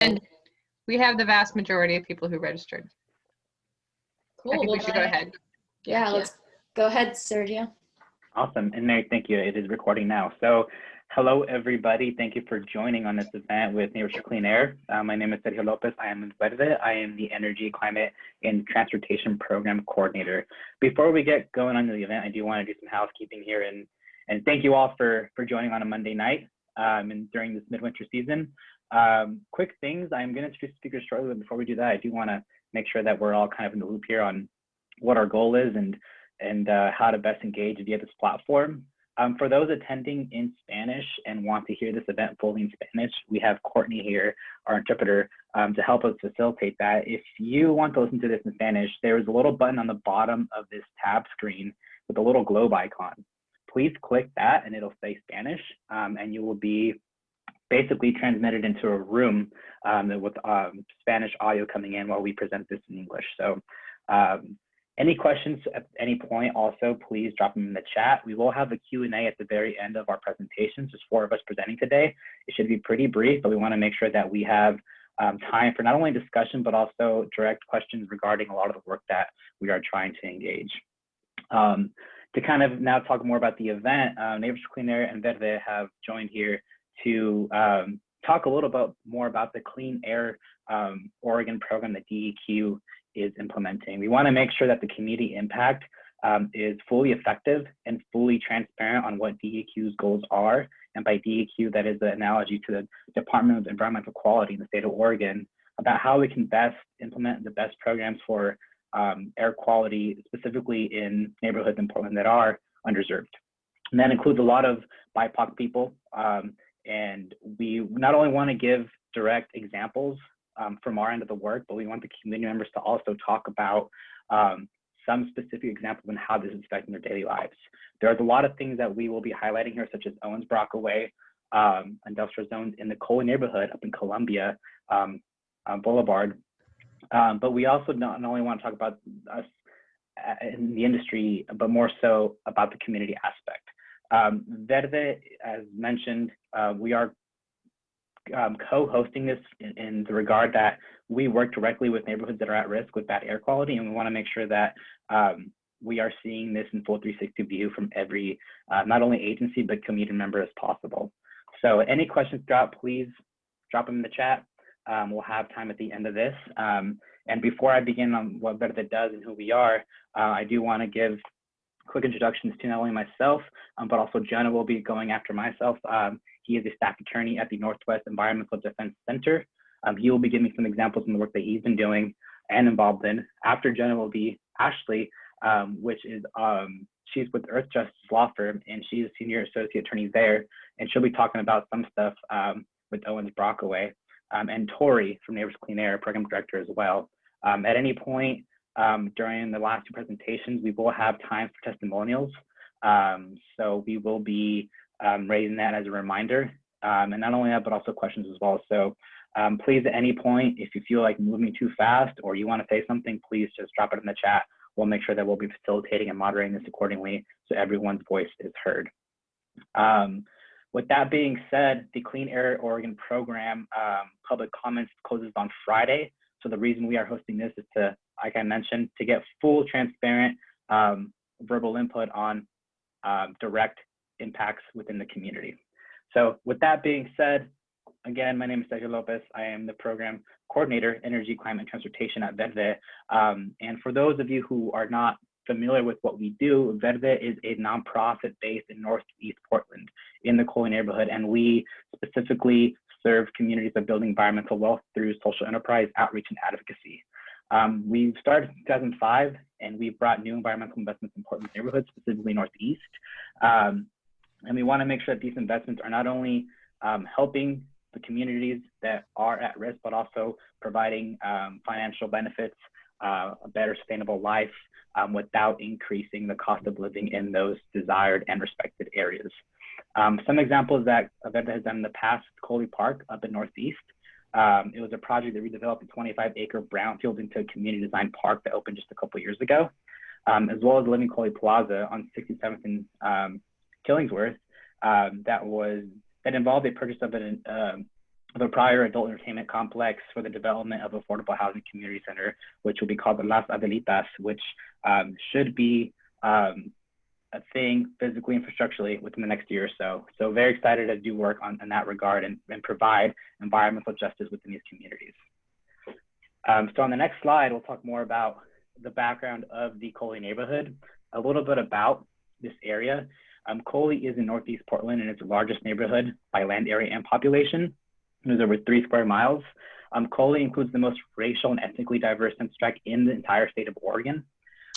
And we have the vast majority of people who registered. Cool. I think we should go ahead. Yeah, let's go ahead, Sergio. Awesome. And Mary, thank you. It is recording now. So hello, everybody. Thank you for joining on this event with Neighbors for Clean Air. My name is Sergio Lopez. I am in Verde. I am the Energy, Climate, and Transportation Program Coordinator. Before we get going on to the event, I do want to do some housekeeping here. And thank you all for joining on a Monday night and during this midwinter season. Quick things, I'm going to introduce speakers shortly, but before we do that, I do want to make sure that we're all kind of in the loop here on what our goal is and how to best engage via this platform. For those attending in Spanish and want to hear this event fully in Spanish, we have Courtney here, our interpreter, to help us facilitate that. If you want to listen to this in Spanish, there is a little button on the bottom of this tab screen with a little globe icon. Please click that and it'll say Spanish, and you will be basically transmitted into a room with Spanish audio coming in while we present this in English. So any questions at any point, also, please drop them in the chat. We will have a Q&A at the very end of our presentations. There's 4 of us presenting today. It should be pretty brief, but we want to make sure that we have time for not only discussion, but also direct questions regarding a lot of the work that we are trying to engage. To kind of now talk more about the event, Neighbors for Clean Air and Verde have joined here to talk a little bit more about the Clean Air Oregon program that DEQ is implementing. We want to make sure that the community impact is fully effective and fully transparent on what DEQ's goals are. And by DEQ, that is the analogy to the Department of Environmental Quality in the state of Oregon, about how we can best implement the best programs for air quality, specifically in neighborhoods in Portland that are underserved. And that includes a lot of BIPOC people. And we not only want to give direct examples from our end of the work, but we want the community members to also talk about some specific examples on how this is affecting their daily lives. There's a lot of things that we will be highlighting here, such as Owens Brockaway, industrial zones in the Coley neighborhood up in Columbia Boulevard. But we also not only want to talk about us in the industry, but more so about the community aspect. Verde, as mentioned, we are co-hosting this in the regard that we work directly with neighborhoods that are at risk with bad air quality, and we want to make sure that we are seeing this in full 360 view from every, not only agency, but community member as possible. So any questions, please drop them in the chat. We'll have time at the end of this. And before I begin on what Verde does and who we are, I do want to give quick introductions to not only myself, but also Jonah will be going after myself. He is a staff attorney at the Northwest Environmental Defense Center. He will be giving some examples in the work that he's been doing and involved in. After Jonah will be Ashley, which is, she's with Earthjustice law firm, and she's a senior associate attorney there. And she'll be talking about some stuff with Owens Brockaway. And Tori from Neighbors Clean Air, program director as well. At any point during the last 2 presentations, we will have time for testimonials. So we will be raising that as a reminder. And not only that, but also questions as well. So please, at any point, if you feel like moving too fast or you want to say something, please just drop it in the chat. We'll make sure that we'll be facilitating and moderating this accordingly so everyone's voice is heard. With that being said, the Clean Air Oregon program public comments closes on Friday. So the reason we are hosting this is to, like I mentioned, to get full transparent verbal input on direct impacts within the community. So with that being said, again, my name is Sergio Lopez. I am the program coordinator, Energy, Climate, and Transportation at Verde. And for those of you who are not familiar with what we do, Verde is a nonprofit based in Northeast Portland in the Coley neighborhood, and we specifically serve communities of building environmental wealth through social enterprise, outreach, and advocacy. We've started in 2005, and we've brought new environmental investments in Portland neighborhoods, specifically Northeast. And we want to make sure that these investments are not only helping the communities that are at risk, but also providing financial benefits, a better sustainable life without increasing the cost of living in those desired and respected areas. Some examples that Verde has done in the past, Coley Park up in Northeast. It was a project that redeveloped a 25-acre brownfield into a community design park that opened just a couple years ago, as well as Living Coley Plaza on 67th and Killingsworth that involved a purchase of an the prior adult entertainment complex for the development of affordable housing community center, which will be called the Las Adelitas, which should be a thing physically and infrastructurally within the next year or so. So very excited to do work in that regard and provide environmental justice within these communities. So on the next slide, we'll talk more about the background of the Coley neighborhood, a little bit about this area. Coley is in Northeast Portland and it's the largest neighborhood by land area and population. There's over 3 square miles. Coley includes the most racial and ethnically diverse district in the entire state of Oregon.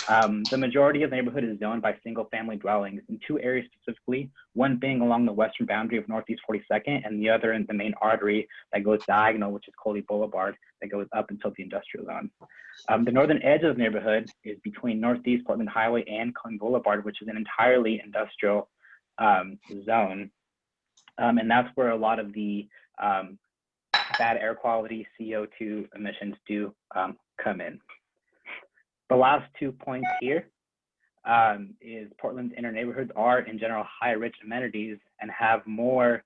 The majority of the neighborhood is zoned by single family dwellings in 2 areas specifically, one being along the western boundary of Northeast 42nd and the other in the main artery that goes diagonal, which is Coley Boulevard, that goes up until the industrial zone. The northern edge of the neighborhood is between Northeast Portland Highway and Coley Boulevard, which is an entirely industrial zone. And that's where a lot of the bad air quality, CO2 emissions do come in. The last 2 points here is Portland's inner neighborhoods are in general high rich amenities and have more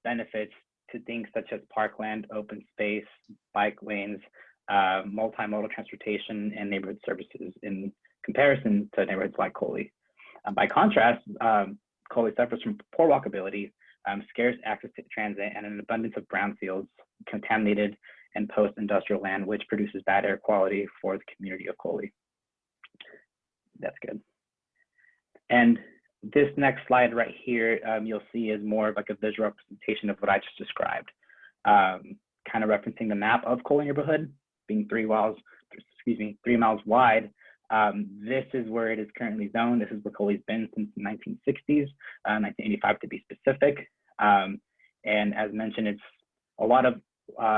benefits to things such as parkland, open space, bike lanes, multimodal transportation, and neighborhood services in comparison to neighborhoods like Coley. By contrast, Coley suffers from poor walkability, scarce access to transit, and an abundance of brownfields, contaminated and post-industrial land, which produces bad air quality for the community of Coley. That's good. And this next slide right here, you'll see is more of like a visual representation of what I just described, kind of referencing the map of Coley neighborhood being 3 miles wide. This is where it is currently zoned. This is where Coley's been since the 1960s, 1985 to be specific. And as mentioned, it's a lot of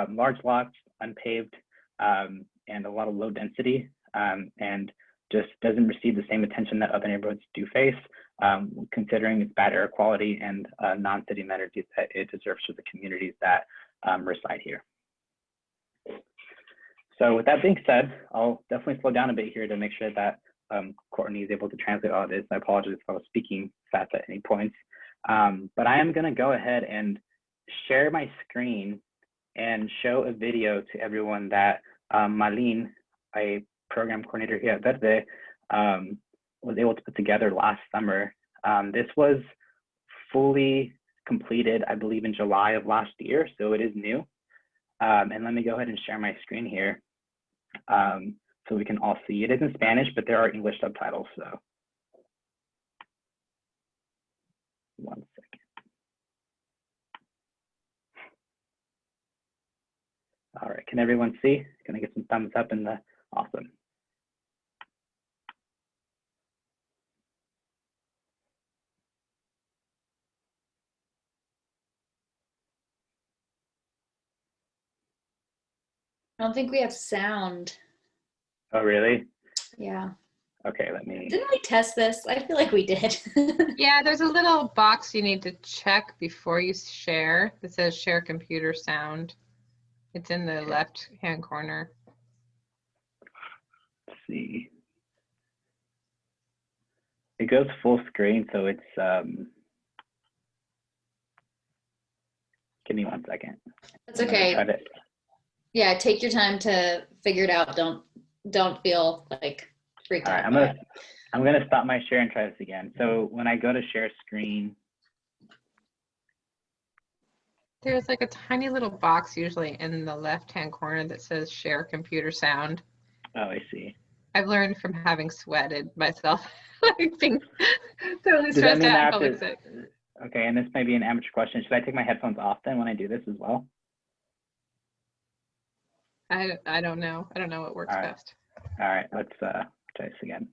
large lots, unpaved, and a lot of low density, and just doesn't receive the same attention that other neighborhoods do face, considering its bad air quality and non-city amenities that it deserves for the communities that reside here. So with that being said, I'll definitely slow down a bit here to make sure that Courtney is able to translate all this. I apologize if I was speaking fast at any points, but I am gonna go ahead and share my screen and show a video to everyone that Malin, a program coordinator here at Verde, was able to put together last summer. This was fully completed, I believe, in July of last year, so it is new. And let me go ahead and share my screen here so we can all see. It is in Spanish, but there are English subtitles, so. One second. All right, can everyone see? Can I get some thumbs up in the, awesome. I don't think we have sound. Oh, really? Yeah. Okay, let me. Didn't we test this? I feel like we did. Yeah, there's a little box you need to check before you share that says share computer sound. It's in the left-hand corner. Let's see. It goes full screen, so it's, give me 1 second. That's okay. Yeah, take your time to figure it out. Don't feel like freaked out. All right, I'm gonna stop my share and try this again. So when I go to share screen, There's like a tiny little box usually in the left-hand corner that says share computer sound. oh, I see. I've learned from having sweated myself, like being totally Does that stressed mean out I in have public to, sick. okay, and this may be an amateur question. Should I take my headphones off then when I do this as well? I don't know. I don't know what works All right. best. All right, let's try this again.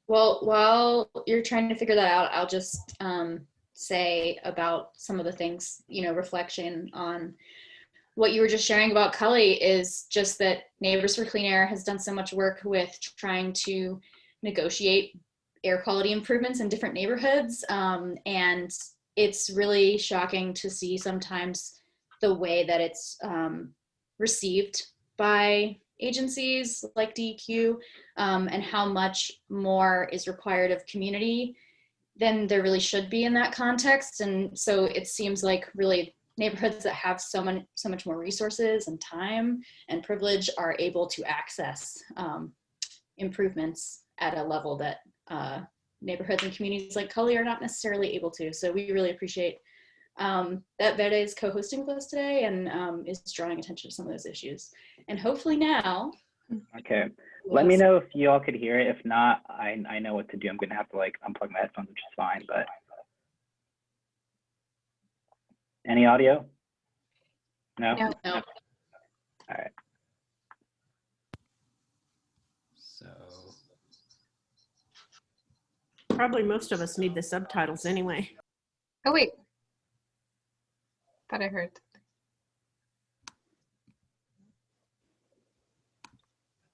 Well, while you're trying to figure that out, I'll just say about some of the things, reflection on what you were just sharing about Cully is just that Neighbors for Clean Air has done so much work with trying to negotiate air quality improvements in different neighborhoods. And it's really shocking to see sometimes the way that it's received by agencies like DEQ, and how much more is required of community than there really should be in that context. And so it seems like really neighborhoods that have so much more resources and time and privilege are able to access improvements at a level that neighborhoods and communities like Cully are not necessarily able to. So we really appreciate that Verde is co-hosting with us today and is drawing attention to some of those issues. And hopefully now. Okay. Let me know if you all could hear it. If not, I know what to do. I'm going to have to like unplug my headphones, which is fine, but. Any audio? No? No. All right. So Probably most of us need the subtitles anyway. Oh, wait. Thought I heard.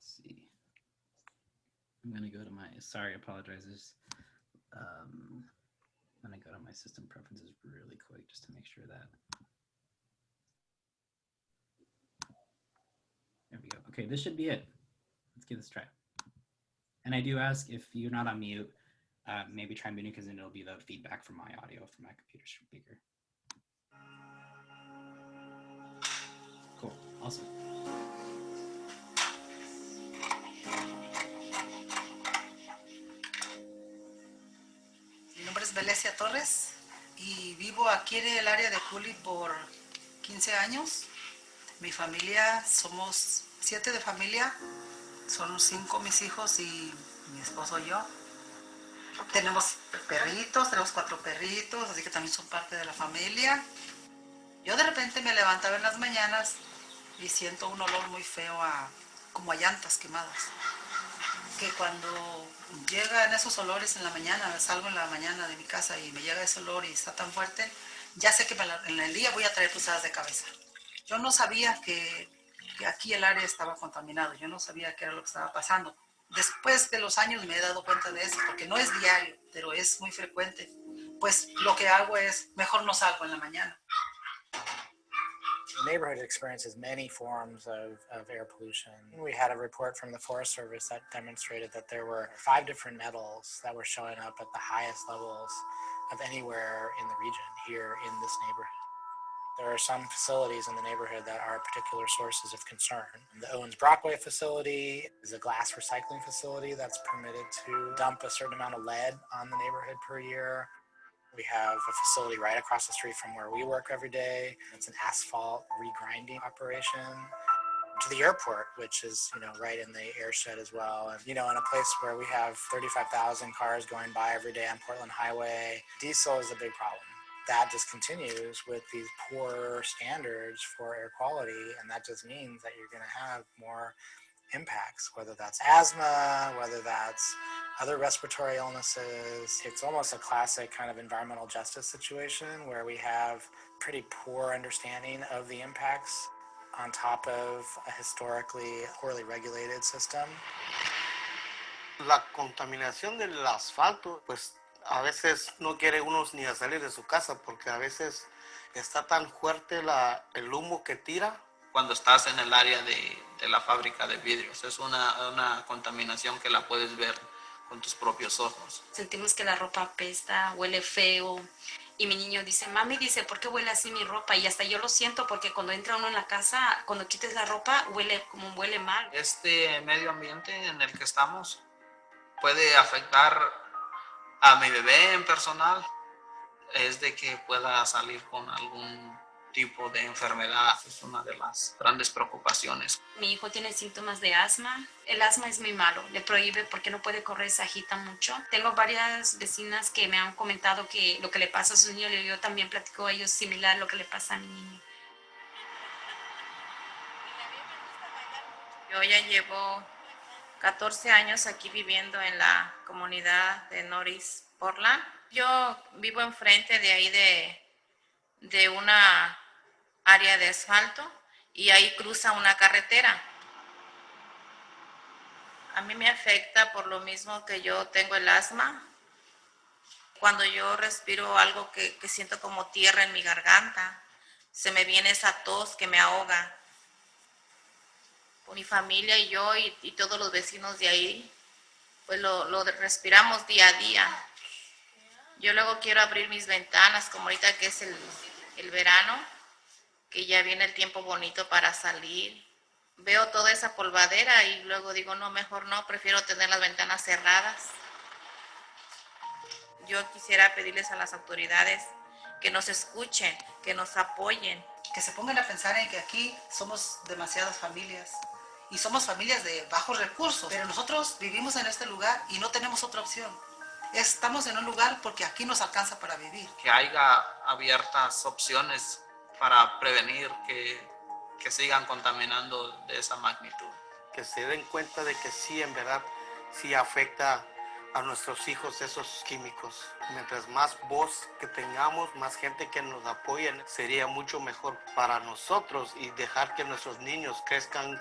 let's see. I'm gonna go to my, sorry, I apologize. I'm gonna go to my system preferences really quick just to make sure that. There we go. Okay, this should be it. Let's give this a try. And I do ask if you're not on mute, maybe try muting because then it'll be the feedback from my audio from my computer speaker. Cool, awesome. Mi nombre es Velesia Torres y vivo aquí en el área de Juli por 15 años. Mi familia, somos 7 de familia, son 5 mis hijos y mi esposo y yo. Tenemos perritos, tenemos 4 perritos, así que también son parte de la familia. Yo de repente me levantaba en las mañanas y siento un olor muy feo como a llantas quemadas. Que cuando llegan esos olores en la mañana, salgo en la mañana de mi casa y me llega ese olor y está tan fuerte, ya sé que en el día voy a traer cruzadas de cabeza. Yo no sabía que aquí el área estaba contaminado, yo no sabía qué era lo que estaba pasando. Después de los años me he dado cuenta de eso, porque no es diario, pero es muy frecuente. Pues lo que hago es, mejor no salgo en la mañana. The neighborhood experiences many forms of air pollution. We had a report from the Forest Service that demonstrated that there were 5 different metals that were showing up at the highest levels of anywhere in the region here in this neighborhood. There are some facilities in the neighborhood that are particular sources of concern. The Owens Brockway facility is a glass recycling facility that's permitted to dump a certain amount of lead on the neighborhood per year. We have a facility right across the street from where we work every day. It's an asphalt regrinding operation. To the airport, which is, right in the airshed as well. And, in a place where we have 35,000 cars going by every day on Portland Highway, diesel is a big problem. That just continues with these poor standards for air quality. And that just means that you're going to have more impacts, whether that's asthma, whether that's other respiratory illnesses. It's almost a classic kind of environmental justice situation where we have pretty poor understanding of the impacts on top of a historically poorly regulated system. La contaminación del asfalto, pues a veces no quiere uno ni a salir de su casa porque a veces está tan fuerte el humo que tira. Cuando estás en el área de la fábrica de vidrios, es una contaminación que la puedes ver con tus propios ojos. Sentimos que la ropa apesta, huele feo. Y mi niño dice, mami, ¿por qué huele así mi ropa? Y hasta yo lo siento porque cuando entra uno en la casa, cuando quites la ropa, huele mal. Este medio ambiente en el que estamos puede afectar a mi bebé en personal. Es de que pueda salir con algún tipo de enfermedad. Es una de las grandes preocupaciones. Mi hijo tiene síntomas de asma. El asma es muy malo. Le prohíbe porque no puede correr, se agita mucho. Tengo varias vecinas que me han comentado que lo que le pasa a su niño, yo también platico a ellos similar lo que le pasa a mi niño. Yo ya llevo 14 años aquí viviendo en la comunidad de Norris Portland. Yo vivo enfrente de ahí de una área de asfalto y ahí cruza una carretera. A mí me afecta por lo mismo que yo tengo el asma. Cuando yo respiro algo que siento como tierra en mi garganta, se me viene esa tos que me ahoga. Mi familia y yo y todos los vecinos de ahí, pues lo respiramos día a día. Yo luego quiero abrir mis ventanas, como ahorita que es el verano, que ya viene el tiempo bonito para salir. Veo toda esa polvadera y luego digo, no, mejor no, prefiero tener las ventanas cerradas. Yo quisiera pedirles a las autoridades que nos escuchen, que nos apoyen. Que se pongan a pensar en que aquí somos demasiadas familias y somos familias de bajos recursos, pero nosotros vivimos en este lugar y no tenemos otra opción. Estamos en un lugar porque aquí nos alcanza para vivir. Que haya abiertas opciones para prevenir que sigan contaminando de esa magnitud. Que se den cuenta de que sí, en verdad, sí afecta a nuestros hijos esos químicos. Mientras más voz que tengamos, más gente que nos apoyen, sería mucho mejor para nosotros y dejar que nuestros niños crezcan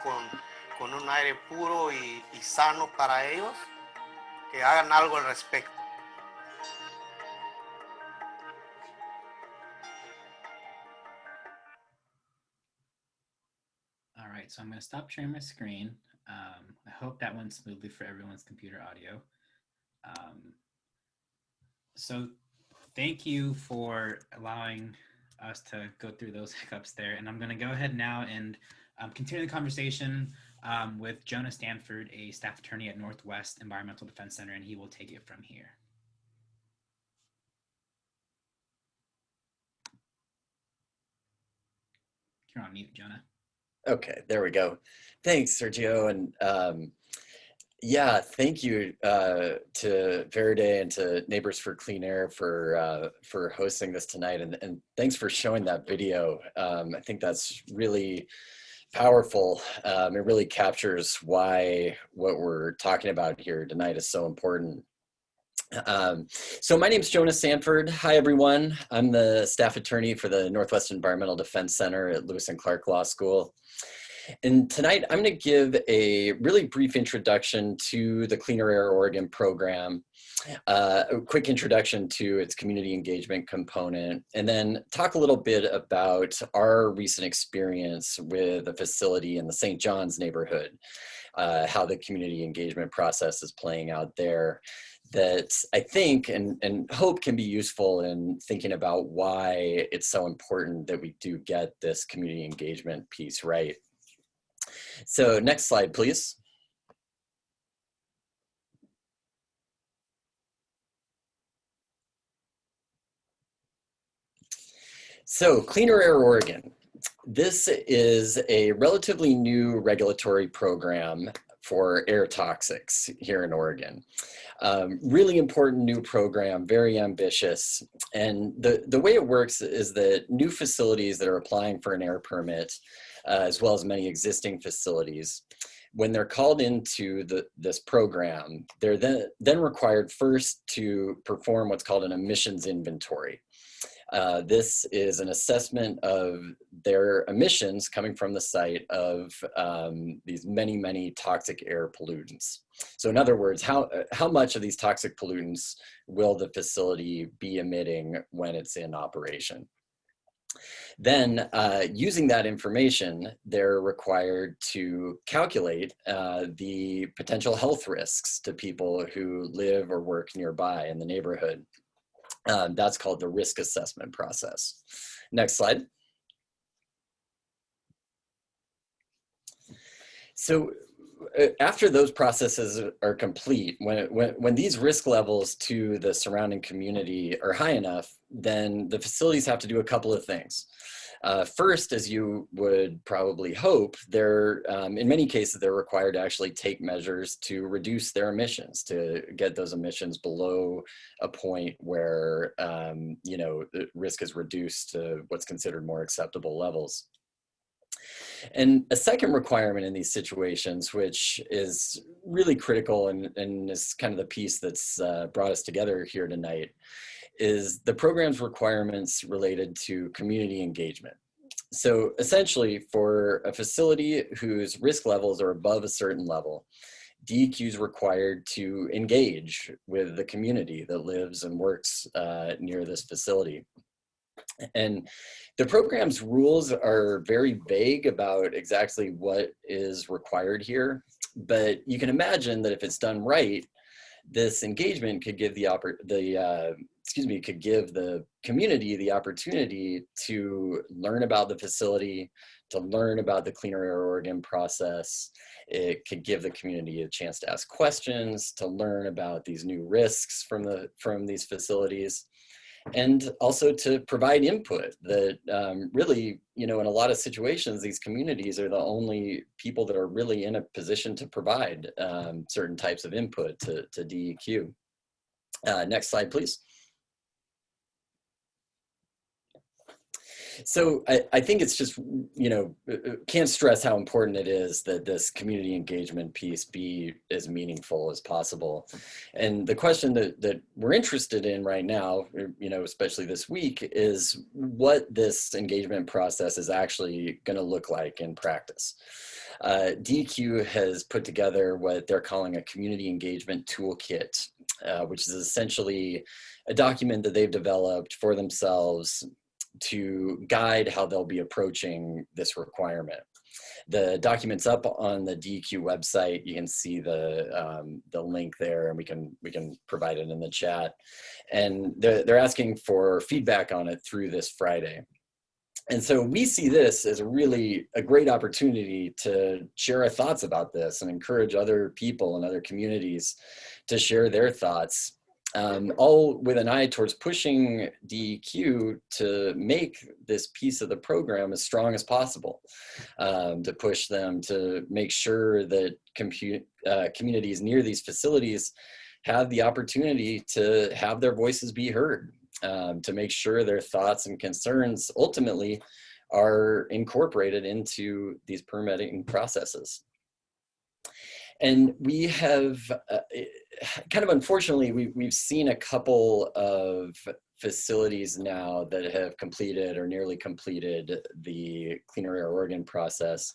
con un aire puro y sano para ellos, que hagan algo al respecto. All right, so I'm going to stop sharing my screen. I hope that went smoothly for everyone's computer audio. So thank you for allowing us to go through those hiccups there. And I'm going to go ahead now and continue the conversation with Jonah Stanford, a staff attorney at Northwest Environmental Defense Center, and he will take it from here. You're on mute, Jonah. Okay, there we go. Thanks, Sergio. And yeah, thank you to Verde and to Neighbors for Clean Air for hosting this tonight. And thanks for showing that video. I think that's really powerful. It really captures why what we're talking about here tonight is so important. So my name is Jonah Sanford. Hi, everyone. I'm the staff attorney for the Northwest Environmental Defense Center at Lewis and Clark Law School. And tonight I'm going to give a really brief introduction to the Cleaner Air Oregon program, a quick introduction to its community engagement component, and then talk a little bit about our recent experience with a facility in the St. John's neighborhood, how the community engagement process is playing out there, that I think and hope can be useful in thinking about why it's so important that we do get this community engagement piece right. So next slide, please. So Cleaner Air Oregon. This is a relatively new regulatory program for air toxics here in Oregon. Really important new program, very ambitious. And the way it works is that new facilities that are applying for an air permit, as well as many existing facilities, when they're called into this program, they're then required first to perform what's called an emissions inventory. This is an assessment of their emissions coming from the site of these many, many toxic air pollutants. So in other words, how much of these toxic pollutants will the facility be emitting when it's in operation? Then using that information, they're required to calculate the potential health risks to people who live or work nearby in the neighborhood. That's called the risk assessment process. Next slide. So after those processes are complete, when these risk levels to the surrounding community are high enough, then the facilities have to do a couple of things. First, as you would probably hope, in many cases, they're required to actually take measures to reduce their emissions, to get those emissions below a point where the risk is reduced to what's considered more acceptable levels. And a second requirement in these situations, which is really critical and is kind of the piece that's brought us together here tonight, is the program's requirements related to community engagement. So essentially, for a facility whose risk levels are above a certain level, DEQ is required to engage with the community that lives and works near this facility. And the program's rules are very vague about exactly what is required here, but you can imagine that if it's done right, this engagement could give the excuse me, could give the community the opportunity to learn about the facility, to learn about the Cleaner Air Oregon process. It could give the community a chance to ask questions, to learn about these new risks from these facilities, and also to provide input that really, you know, in a lot of situations, these communities are the only people that are really in a position to provide certain types of input to DEQ. Next slide, please. So I think it's just, you know, can't stress how important it is that this community engagement piece be as meaningful as possible. And the question that we're interested in right now, you know, especially this week, is what this engagement process is actually going to look like in practice. DEQ has put together what they're calling a community engagement toolkit, which is essentially a document that they've developed for themselves to guide how they'll be approaching this requirement. The document's up on the DEQ website. You can see the link there, and we can provide it in the chat. And they're asking for feedback on it through this Friday. And so we see this as a great opportunity to share our thoughts about this and encourage other people and other communities to share their thoughts. All with an eye towards pushing DEQ to make this piece of the program as strong as possible, to push them to make sure that communities near these facilities have the opportunity to have their voices be heard, to make sure their thoughts and concerns ultimately are incorporated into these permitting processes. And we have, kind of unfortunately, we've seen a couple of facilities now that have completed or nearly completed the Cleaner Air Oregon process.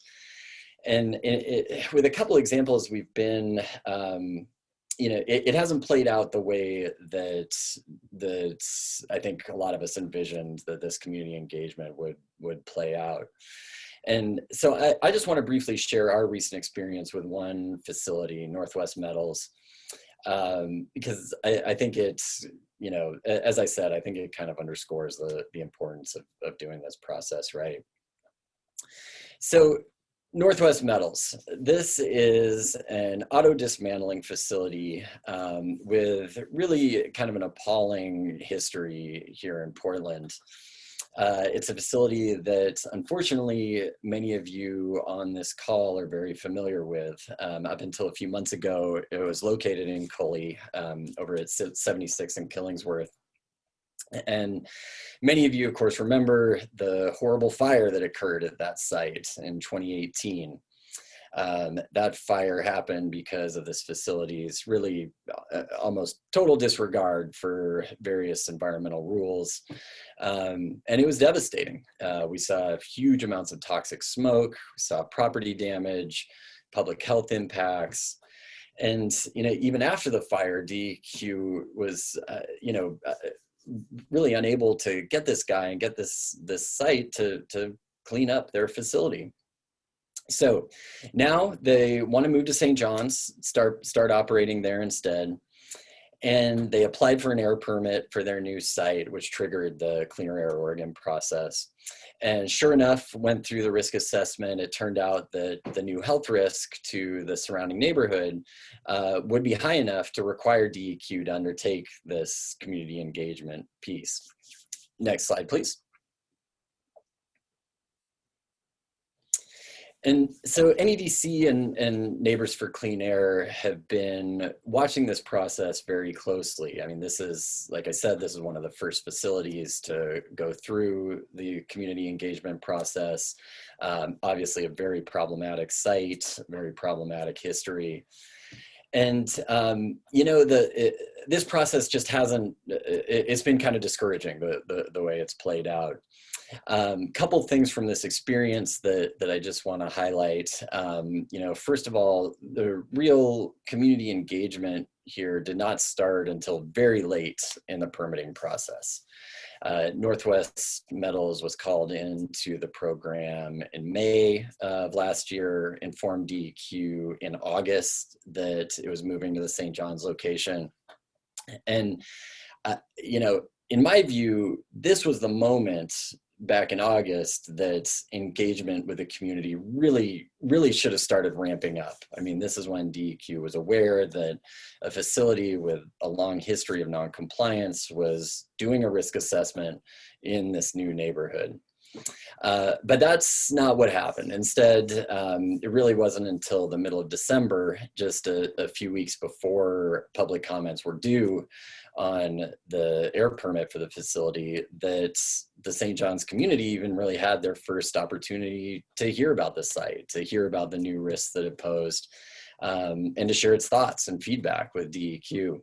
And with a couple examples, we've been, you know, it hasn't played out the way that I think a lot of us envisioned that this community engagement would play out. And so I just want to briefly share our recent experience with one facility, Northwest Metals, because I think it's, you know, as I said, I think it kind of underscores the importance of doing this process right. So Northwest Metals, this is an auto dismantling facility with really kind of an appalling history here in Portland. It's a facility that unfortunately many of you on this call are very familiar with. Up until a few months ago, it was located in Coley over at 76 in Killingsworth. And many of you, of course, remember the horrible fire that occurred at that site in 2018. That fire happened because of this facility's really almost total disregard for various environmental rules. And it was devastating. We saw huge amounts of toxic smoke, we saw property damage, public health impacts. And, you know, even after the fire, DEQ was, you know, really unable to get this guy and get this site to clean up their facility. So now they want to move to St. John's, start operating there instead. And they applied for an air permit for their new site, which triggered the Cleaner Air Oregon process. And sure enough, went through the risk assessment. It turned out that the new health risk to the surrounding neighborhood would be high enough to require DEQ to undertake this community engagement piece. Next slide, please. And so NEDC and Neighbors for Clean Air have been watching this process very closely. I mean, this is, like I said, this is one of the first facilities to go through the community engagement process. Obviously a very problematic site, very problematic history. And, you know, this process just hasn't, it's been kind of discouraging, the way it's played out. Couple things from this experience that I just want to highlight. You know, first of all, the real community engagement here did not start until very late in the permitting process. Northwest Metals was called into the program in May of last year, informed DEQ in August that it was moving to the St. John's location. And you know, in my view, this was the moment back in August that engagement with the community really should have started ramping up. I mean, this is when DEQ was aware that a facility with a long history of non-compliance was doing a risk assessment in this new neighborhood. But that's not what happened. Instead, it really wasn't until the middle of December, just a few weeks before public comments were due on the air permit for the facility, that the St. John's community even really had their first opportunity to hear about the site, to hear about the new risks that it posed, and to share its thoughts and feedback with DEQ.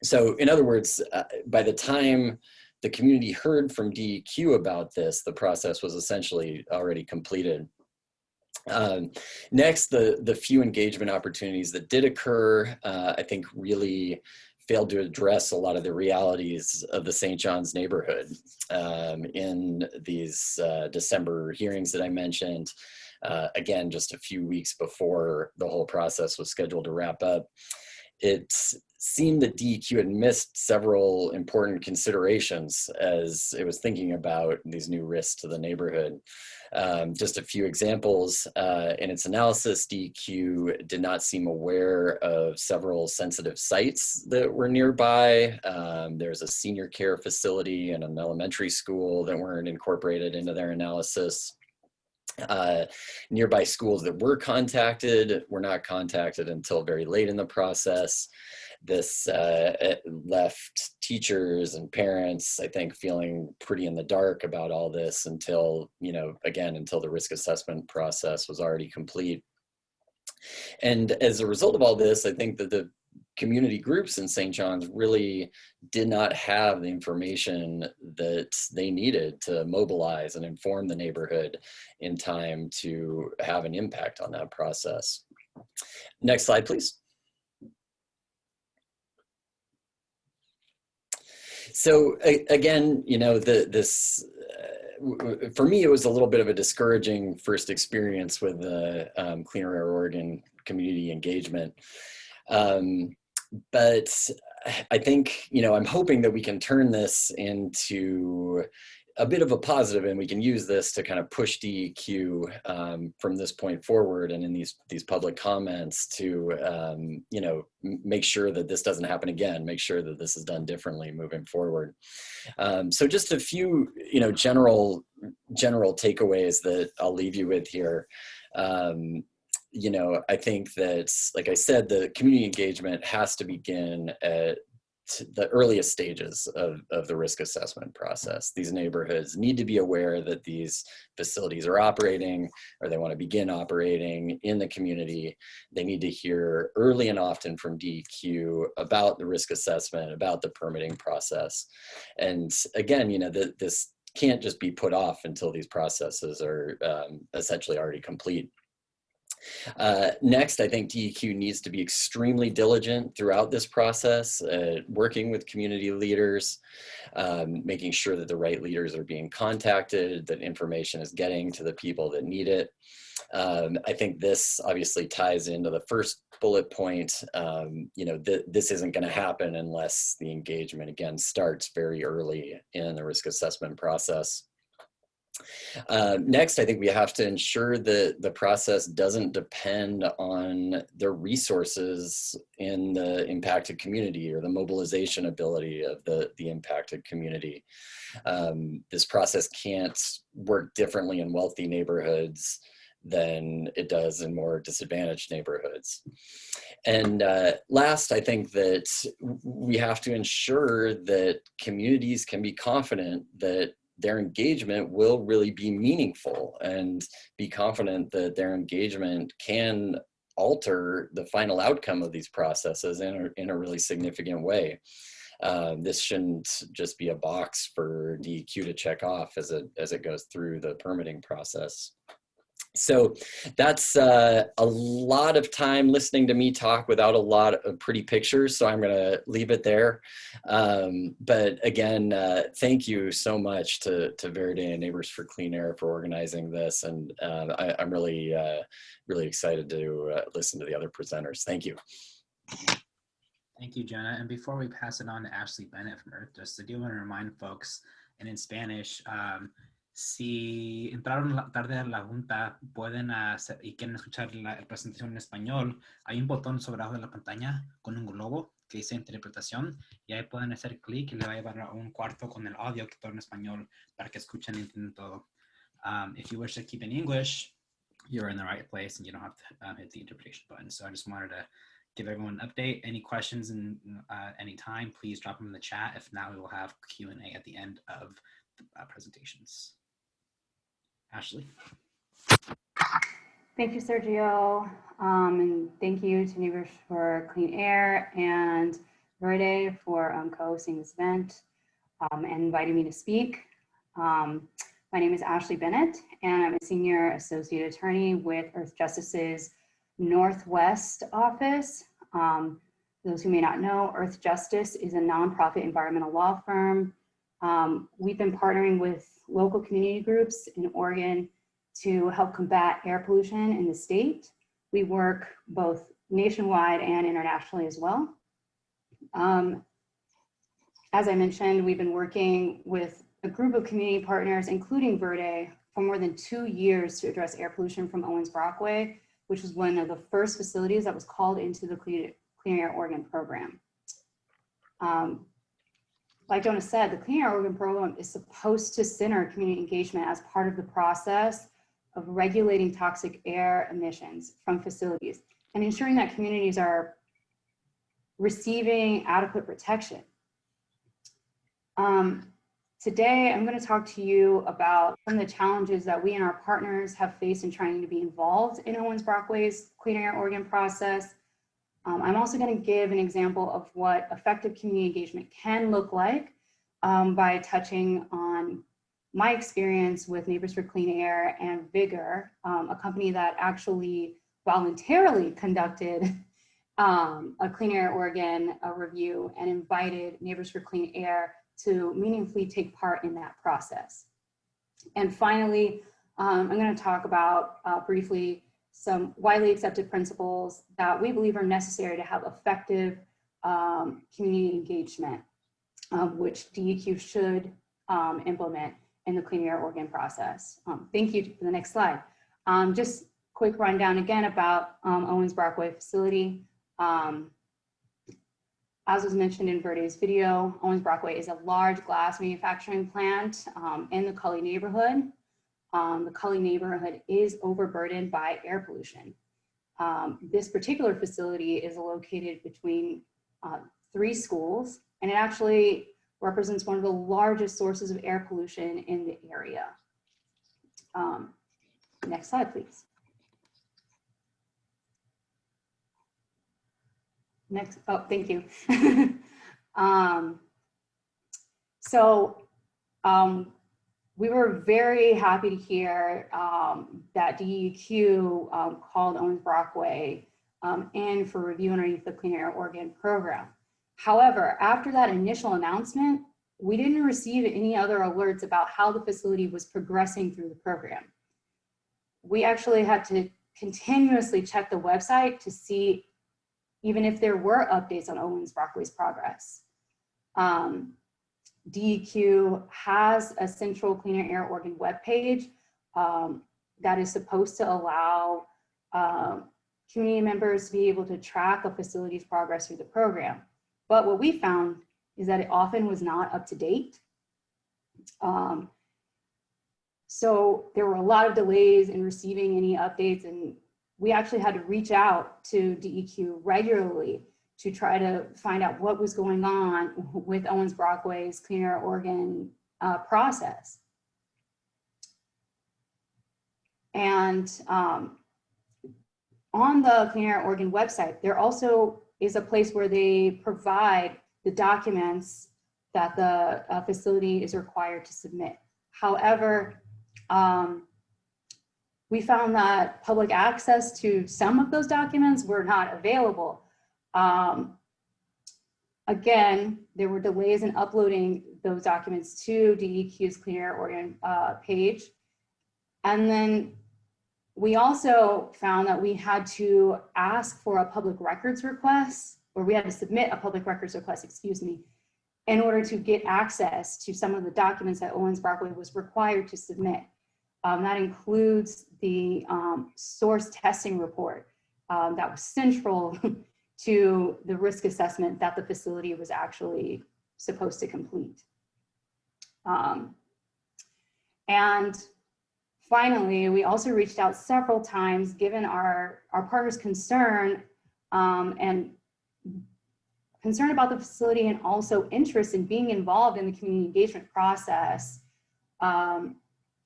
So in other words, by the time the community heard from DEQ about this, the process was essentially already completed. Next, the few engagement opportunities that did occur, I think really failed to address a lot of the realities of the St. John's neighborhood. In these December hearings that I mentioned, again, just a few weeks before the whole process was scheduled to wrap up, it seemed that DEQ had missed several important considerations as it was thinking about these new risks to the neighborhood. Just a few examples. In its analysis, DEQ did not seem aware of several sensitive sites that were nearby. There's a senior care facility and an elementary school that weren't incorporated into their analysis. Nearby schools that were contacted were not contacted until very late in the process. This left teachers and parents, I think, feeling pretty in the dark about all this until, you know, again, until the risk assessment process was already complete. And as a result of all this, I think that the community groups in St. John's really did not have the information that they needed to mobilize and inform the neighborhood in time to have an impact on that process. Next slide, please. So again, you know, for me, it was a little bit of a discouraging first experience with the Cleaner Air Oregon community engagement. But I think, you know, I'm hoping that we can turn this into a bit of a positive, and we can use this to kind of push DEQ from this point forward, and in these public comments to, you know, make sure that this doesn't happen again, make sure that this is done differently moving forward. So just a few, you know, general takeaways that I'll leave you with here. You know, I think that, like I said, the community engagement has to begin at the earliest stages of the risk assessment process. These neighborhoods need to be aware that these facilities are operating, or they want to begin operating in the community. They need to hear early and often from DEQ about the risk assessment, about the permitting process. And again, you know, this can't just be put off until these processes are essentially already complete. Next, I think DEQ needs to be extremely diligent throughout this process, working with community leaders, making sure that the right leaders are being contacted, that information is getting to the people that need it. I think this obviously ties into the first bullet point. You know, this isn't going to happen unless the engagement, again, starts very early in the risk assessment process. Next, I think we have to ensure that the process doesn't depend on the resources in the impacted community or the mobilization ability of the impacted community. This process can't work differently in wealthy neighborhoods than it does in more disadvantaged neighborhoods. And last, I think that we have to ensure that communities can be confident that their engagement will really be meaningful, and be confident that their engagement can alter the final outcome of these processes in a really significant way. This shouldn't just be a box for DEQ to check off as it goes through the permitting process. So that's a lot of time listening to me talk without a lot of pretty pictures, so I'm going to leave it there. But again, thank you so much to Verde and Neighbors for Clean Air for organizing this, and I'm really excited to listen to the other presenters. Thank you. Thank you, Jonah. And before we pass it on to Ashley Bennett from Earthjustice, I do want to remind folks, and in Spanish, si entraron tarde a la junta pueden hacer, y quieren escuchar la presentación en español, hay un botón sobre abajo de la pantalla con un globo que dice interpretación y ahí pueden hacer clic y le va a llevar a un cuarto con el audio que todo en español para que escuchen y entiendan todo. If you wish to keep in English, you're in the right place and you don't have to hit the interpretation button. So I just wanted to give everyone an update. Any questions and any time, please drop them in the chat. If not, we will have Q&A at the end of the presentations. Ashley. Thank you, Sergio. And thank you to Neighbors for Clean Air and Verde for co-hosting this event and inviting me to speak. My name is Ashley Bennett, and I'm a senior associate attorney with Earthjustice's Northwest office. Those who may not know, Earthjustice is a nonprofit environmental law firm. We've been partnering with local community groups in Oregon to help combat air pollution in the state. We work both nationwide and internationally as well. As I mentioned, we've been working with a group of community partners, including Verde, for more than 2 years to address air pollution from Owens-Brockway, which was one of the first facilities that was called into the Clean Air Oregon program. Like Jonah said, the Clean Air Oregon program is supposed to center community engagement as part of the process of regulating toxic air emissions from facilities and ensuring that communities are receiving adequate protection. Today, I'm going to talk to you about some of the challenges that we and our partners have faced in trying to be involved in Owens-Brockway's Clean Air Oregon process. I'm also going to give an example of what effective community engagement can look like by touching on my experience with Neighbors for Clean Air and Vigor, a company that actually voluntarily conducted a Clean Air Oregon review and invited Neighbors for Clean Air to meaningfully take part in that process. And finally, I'm going to talk about briefly some widely accepted principles that we believe are necessary to have effective community engagement, which DEQ should implement in the Clean Air Oregon process. Thank you for the next slide. Just quick rundown again about Owens-Brockway facility. As was mentioned in Verde's video, Owens-Brockway is a large glass manufacturing plant in the Cully neighborhood. The Cully neighborhood is overburdened by air pollution. This particular facility is located between 3 schools, and it actually represents one of the largest sources of air pollution in the area. Next slide, please. Next, oh, thank you. We were very happy to hear that DEQ called Owens-Brockway in for review underneath the Clean Air Oregon program. However, after that initial announcement, we didn't receive any other alerts about how the facility was progressing through the program. We actually had to continuously check the website to see even if there were updates on Owens-Brockway's progress. DEQ has a central Clean Air Oregon webpage that is supposed to allow community members to be able to track a facility's progress through the program. But what we found is that it often was not up to date. So there were a lot of delays in receiving any updates, and we actually had to reach out to DEQ regularly to try to find out what was going on with Owens-Brockway's Clean Air Oregon process. And on the Clean Air Oregon website, there also is a place where they provide the documents that the facility is required to submit. However, we found that public access to some of those documents were not available. Again, there were delays in uploading those documents to DEQ's Clean Air Oregon page. And then we also found that we had to ask for a public records request or we had to submit a public records request, excuse me, in order to get access to some of the documents that Owens Brockway was required to submit. That includes the source testing report that was central to the risk assessment that the facility was actually supposed to complete. And finally, we also reached out several times given our partners' concern and concern about the facility and also interest in being involved in the community engagement process.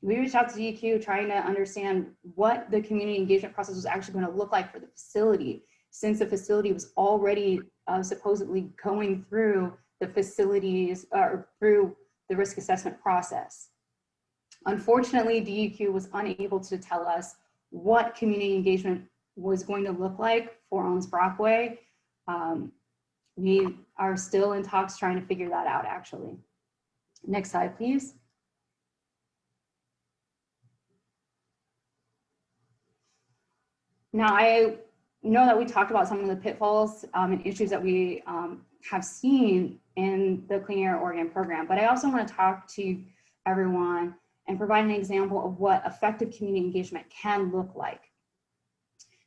We reached out to DEQ trying to understand what the community engagement process was actually going to look like for the facility, since the facility was already supposedly going through the facilities or through the risk assessment process. Unfortunately, DEQ was unable to tell us what community engagement was going to look like for Owens Brockway. We are still in talks trying to figure that out, actually. Next slide, please. Now, I know that we talked about some of the pitfalls and issues that we have seen in the Clean Air Oregon program, but I also want to talk to everyone and provide an example of what effective community engagement can look like.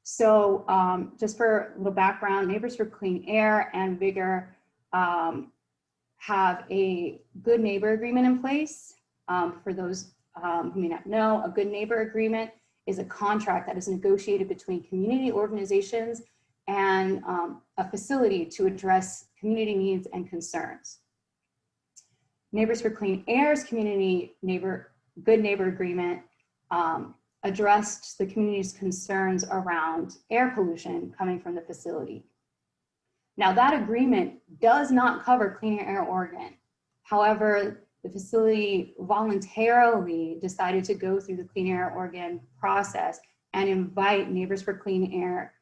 So just for a little background, Neighbors for Clean Air and Vigor have a good neighbor agreement in place. For those who may not know, a good neighbor agreement is a contract that is negotiated between community organizations and a facility to address community needs and concerns. Neighbors for Clean Air's good neighbor agreement addressed the community's concerns around air pollution coming from the facility. Now, that agreement does not cover Clean Air Oregon. However, the facility voluntarily decided to go through the Clean Air Oregon process and invite Neighbors for Clean Air,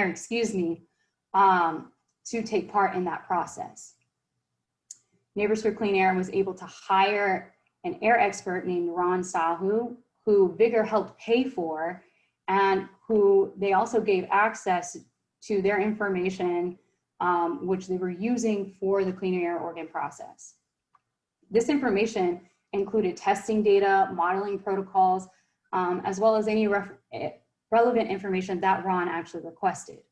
excuse me, to take part in that process. Neighbors for Clean Air was able to hire an air expert named Ron Sahu, who Vigor helped pay for, and who they also gave access to their information, which they were using for the Clean Air Oregon process. This information included testing data, modeling protocols, as well as any relevant information that Ron actually requested.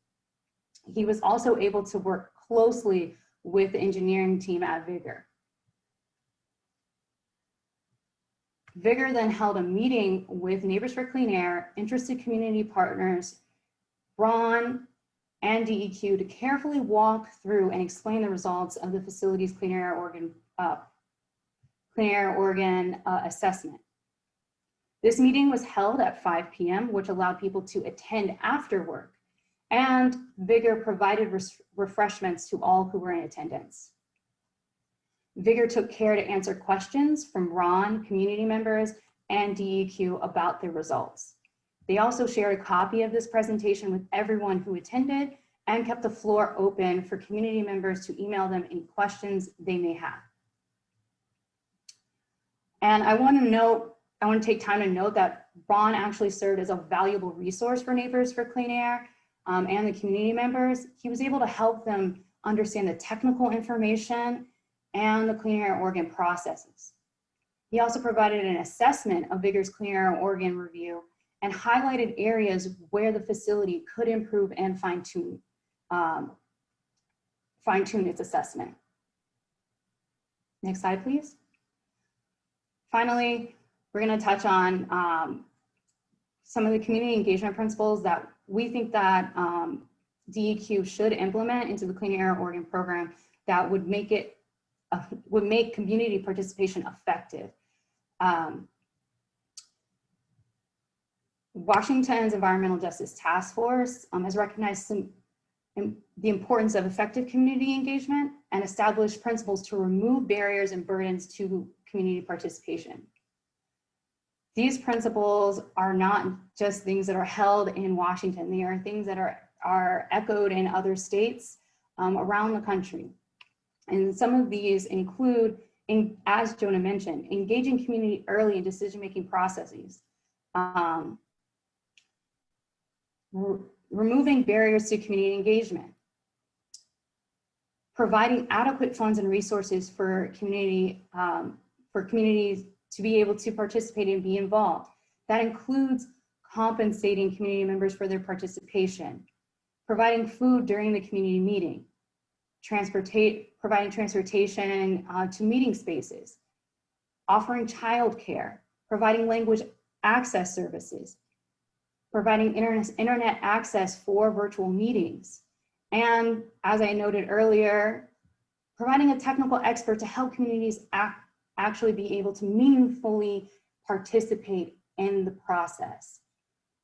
He was also able to work closely with the engineering team at Vigor. Vigor then held a meeting with Neighbors for Clean Air, interested community partners, Ron, and DEQ to carefully walk through and explain the results of the facility's Clean Air Oregon assessment. This meeting was held at 5 p.m., which allowed people to attend after work, and Vigor provided refreshments to all who were in attendance. Vigor took care to answer questions from Ron, community members, and DEQ about the results. They also shared a copy of this presentation with everyone who attended and kept the floor open for community members to email them any questions they may have. And I want to take time to note that Ron actually served as a valuable resource for Neighbors for Clean Air and the community members. He was able to help them understand the technical information and the Clean Air Oregon processes. He also provided an assessment of Vigor's Clean Air Oregon review and highlighted areas where the facility could improve and fine-tune its assessment. Next slide, please. Finally, we're going to touch on some of the community engagement principles that we think that DEQ should implement into the Clean Air Oregon program that would make community participation effective. Washington's Environmental Justice Task Force has recognized the importance of effective community engagement and established principles to remove barriers and burdens to community participation. These principles are not just things that are held in Washington. They are things that are echoed in other states around the country. And some of these include, as Jonah mentioned, engaging community early in decision-making processes, removing barriers to community engagement, providing adequate funds and resources for communities to be able to participate and be involved. That includes compensating community members for their participation, providing food during the community meeting, providing transportation to meeting spaces, offering childcare, providing language access services, providing internet access for virtual meetings, and as I noted earlier, providing a technical expert to help communities actually be able to meaningfully participate in the process.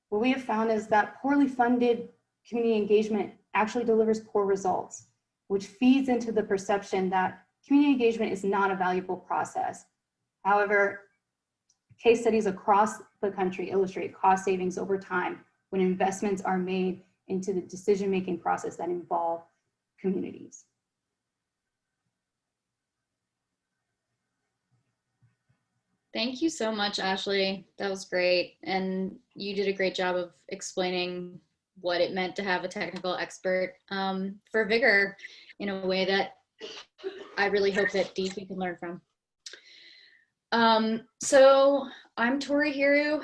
What we have found is that poorly funded community engagement actually delivers poor results, which feeds into the perception that community engagement is not a valuable process. However, case studies across the country illustrate cost savings over time when investments are made into the decision-making process that involve communities. Thank you so much, Ashley. That was great. And you did a great job of explaining what it meant to have a technical expert for Vigor in a way that I really hope that DEQ can learn from. So I'm Tori Hiru.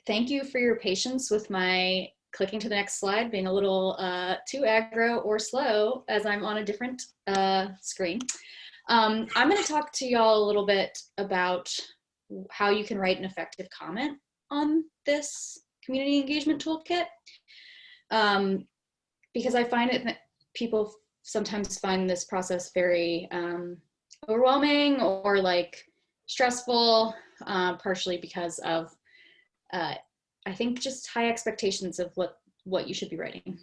Thank you for your patience with my clicking to the next slide being a little too aggro or slow as I'm on a different screen. I'm going to talk to y'all a little bit about how you can write an effective comment on this community engagement toolkit, because I find it that people sometimes find this process very overwhelming or like stressful, partially because of I think just high expectations of what you should be writing.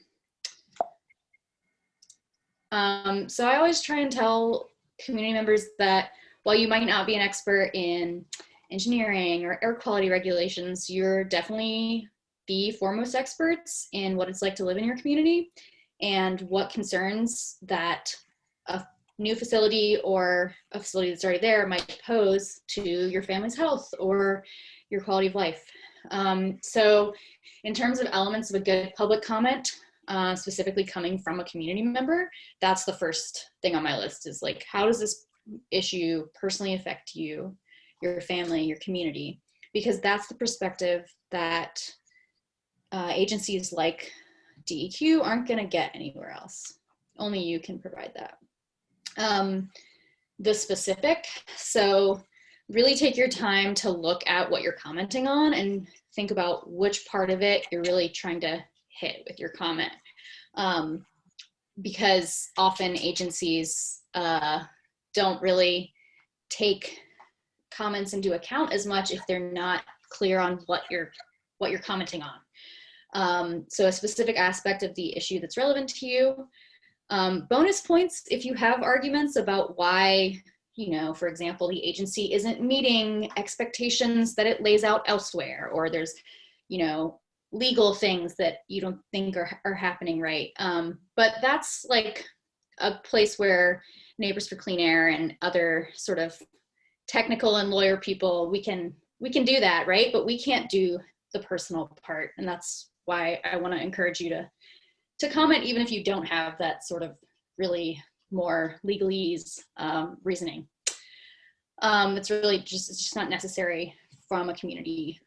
So I always try and tell community members that while you might not be an expert in engineering or air quality regulations, you're definitely the foremost experts in what it's like to live in your community and what concerns that a new facility or a facility that's already there might pose to your family's health or your quality of life. So in terms of elements of a good public comment, specifically coming from a community member, that's the first thing on my list is like, how does this issue personally affect you, your family, your community? Because that's the perspective that agencies like DEQ aren't going to get anywhere else. Only you can provide that. The specific, so really take your time to look at what you're commenting on and think about which part of it you're really trying to hit with your comment. Because often agencies don't really take comments into account as much if they're not clear on what you're commenting on. So a specific aspect of the issue that's relevant to you. Bonus points if you have arguments about why, you know, for example, the agency isn't meeting expectations that it lays out elsewhere, or there's, you know, legal things that you don't think are happening right. But that's like a place where Neighbors for Clean Air and other sort of technical and lawyer people, we can do that, right? But we can't do the personal part. And that's why I want to encourage you to comment, even if you don't have that sort of really more legalese reasoning. It's really it's just not necessary from a community,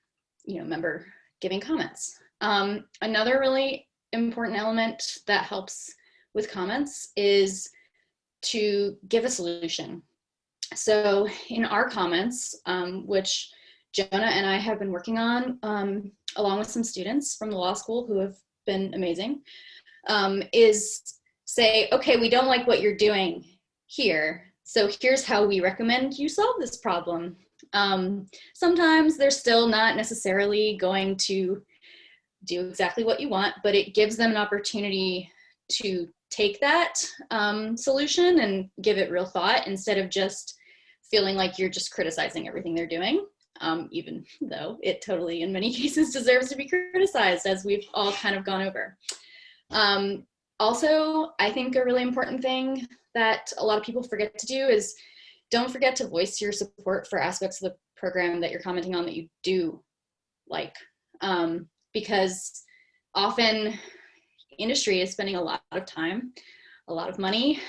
you know, member giving comments. Another really important element that helps with comments is to give a solution. So in our comments, which Jonah and I have been working on, along with some students from the law school who have been amazing, is say, okay, we don't like what you're doing here, so here's how we recommend you solve this problem. Sometimes they're still not necessarily going to do exactly what you want, but it gives them an opportunity to take that solution and give it real thought instead of just feeling like you're just criticizing everything they're doing, even though it totally in many cases deserves to be criticized, as we've all kind of gone over. Also, I think a really important thing that a lot of people forget to do is don't forget to voice your support for aspects of the program that you're commenting on that you do like, because often industry is spending a lot of time, a lot of money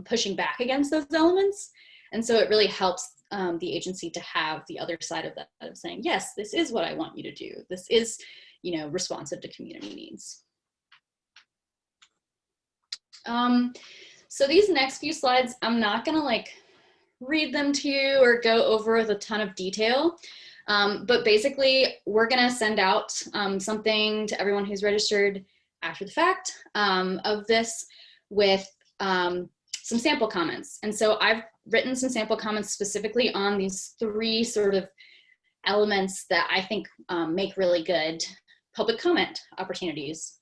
pushing back against those elements. And so it really helps the agency to have the other side of that, of saying, yes, this is what I want you to do. This is, you know, responsive to community needs. So these next few slides, I'm not gonna like read them to you or go over with a ton of detail. But basically, we're gonna send out something to everyone who's registered after the fact of this with some sample comments. And so I've written some sample comments specifically on these 3 sort of elements that I think make really good public comment opportunities.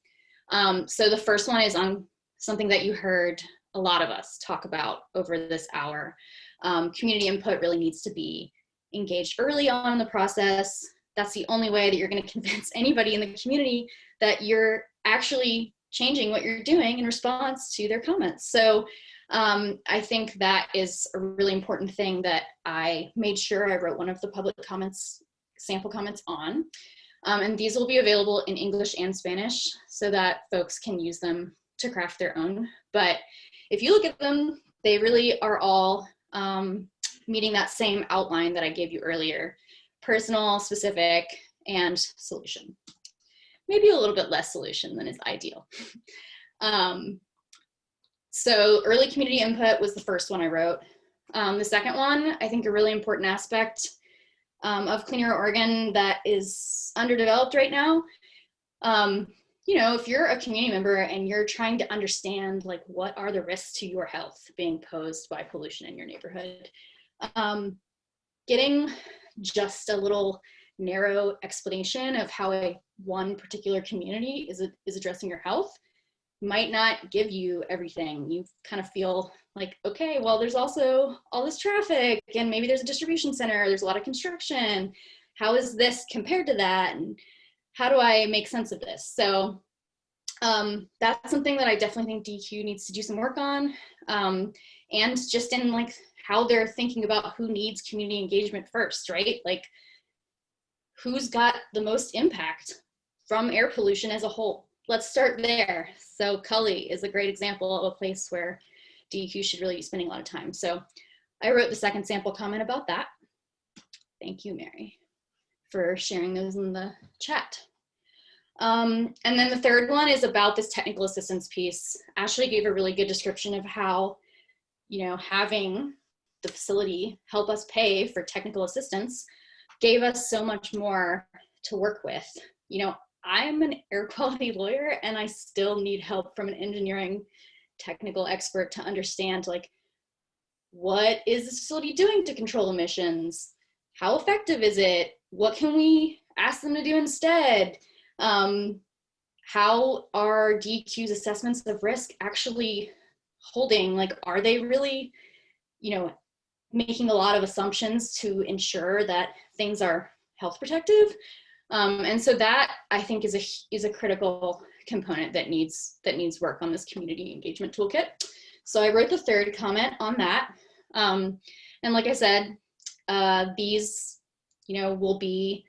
So the first one is on something that you heard a lot of us talk about over this hour. Community input really needs to be engaged early on in the process. That's the only way that you're going to convince anybody in the community that you're actually changing what you're doing in response to their comments. So I think that is a really important thing that I made sure I wrote one of the public comments, sample comments on. And these will be available in English and Spanish so that folks can use them to craft their own. But if you look at them, they really are all meeting that same outline that I gave you earlier: personal, specific, and solution. Maybe a little bit less solution than is ideal. So early community input was the first one I wrote. The second one, I think a really important aspect of Clean Air Oregon that is underdeveloped right now. You know, if you're a community member and you're trying to understand like what are the risks to your health being posed by pollution in your neighborhood, getting just a little narrow explanation of how one particular community is addressing your health might not give you everything. You kind of feel like, okay, well, there's also all this traffic and maybe there's a distribution center, there's a lot of construction. How is this compared to that? And how do I make sense of this? So that's something that I definitely think DEQ needs to do some work on. And just in like how they're thinking about who needs community engagement first, right? Like who's got the most impact from air pollution as a whole? Let's start there. So Cully is a great example of a place where DEQ should really be spending a lot of time. So I wrote the second sample comment about that. Thank you, Mary, for sharing those in the chat. And then the third one is about this technical assistance piece. Ashley gave a really good description of how, you know, having the facility help us pay for technical assistance gave us so much more to work with. You know, I'm an air quality lawyer and I still need help from an engineering technical expert to understand like, what is this facility doing to control emissions? How effective is it? What can we ask them to do instead? How are DEQ's assessments of risk actually holding? Like, are they really, you know, making a lot of assumptions to ensure that things are health protective? And so that I think is a critical component that needs work on this community engagement toolkit. So I wrote the third comment on that. And like I said, these, you know, will be,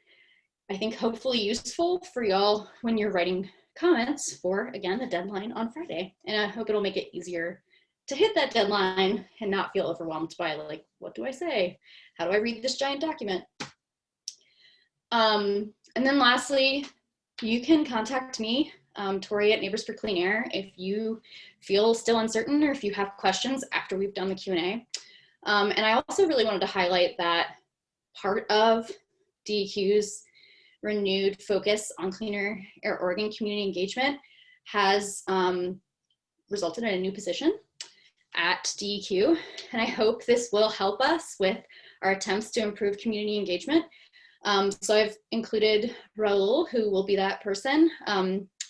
I think, hopefully useful for y'all when you're writing comments for, again, the deadline on Friday. And I hope it'll make it easier to hit that deadline and not feel overwhelmed by like, what do I say? How do I read this giant document? And then lastly, you can contact me, Tori at Neighbors for Clean Air, if you feel still uncertain or if you have questions after we've done the Q&A. And I also really wanted to highlight that part of DEQ's renewed focus on Cleaner Air Oregon community engagement has resulted in a new position at DEQ. And I hope this will help us with our attempts to improve community engagement. So I've included Raul, who will be that person,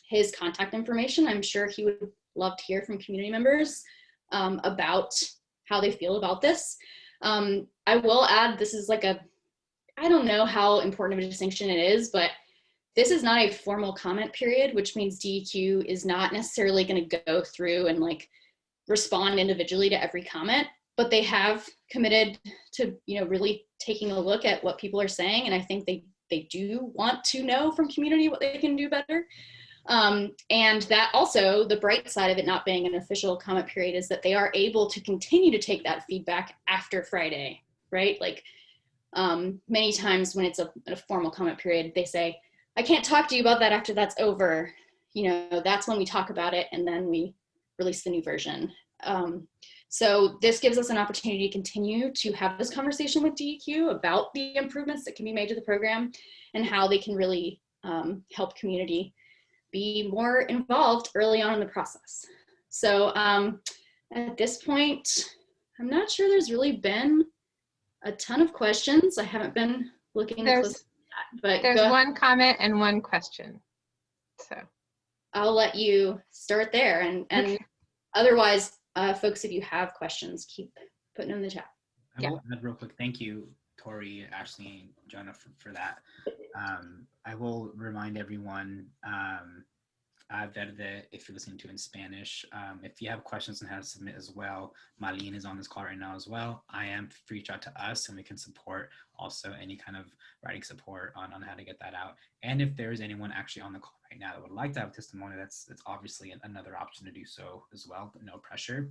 his contact information. I'm sure he would love to hear from community members about how they feel about this. I will add, this is like I don't know how important of a distinction it is, but this is not a formal comment period, which means DEQ is not necessarily going to go through and like respond individually to every comment, but they have committed to, you know, really taking a look at what people are saying. And I think they do want to know from community what they can do better. And that also, the bright side of it not being an official comment period is that they are able to continue to take that feedback after Friday, right? Like many times when it's a formal comment period, they say, I can't talk to you about that after that's over. You know, that's when we talk about it and then we release the new version. So this gives us an opportunity to continue to have this conversation with DEQ about the improvements that can be made to the program and how they can really help community be more involved early on in the process. So at this point, I'm not sure there's really been a ton of questions. I haven't been looking closely at that, but there's one comment and one question. So I'll let you start there. And okay. Otherwise, folks, if you have questions, keep putting them in the chat. I will add real quick. Thank you, Tori, Ashley, Jonah, for that. I will remind everyone, Verde, if you're listening to in Spanish, if you have questions on how to submit as well, Marlene is on this call right now as well. I am free to reach out to us and we can support also any kind of writing support on how to get that out. And if there is anyone actually on the call right now that would like to have a testimony, that's obviously another option to do so as well, but no pressure.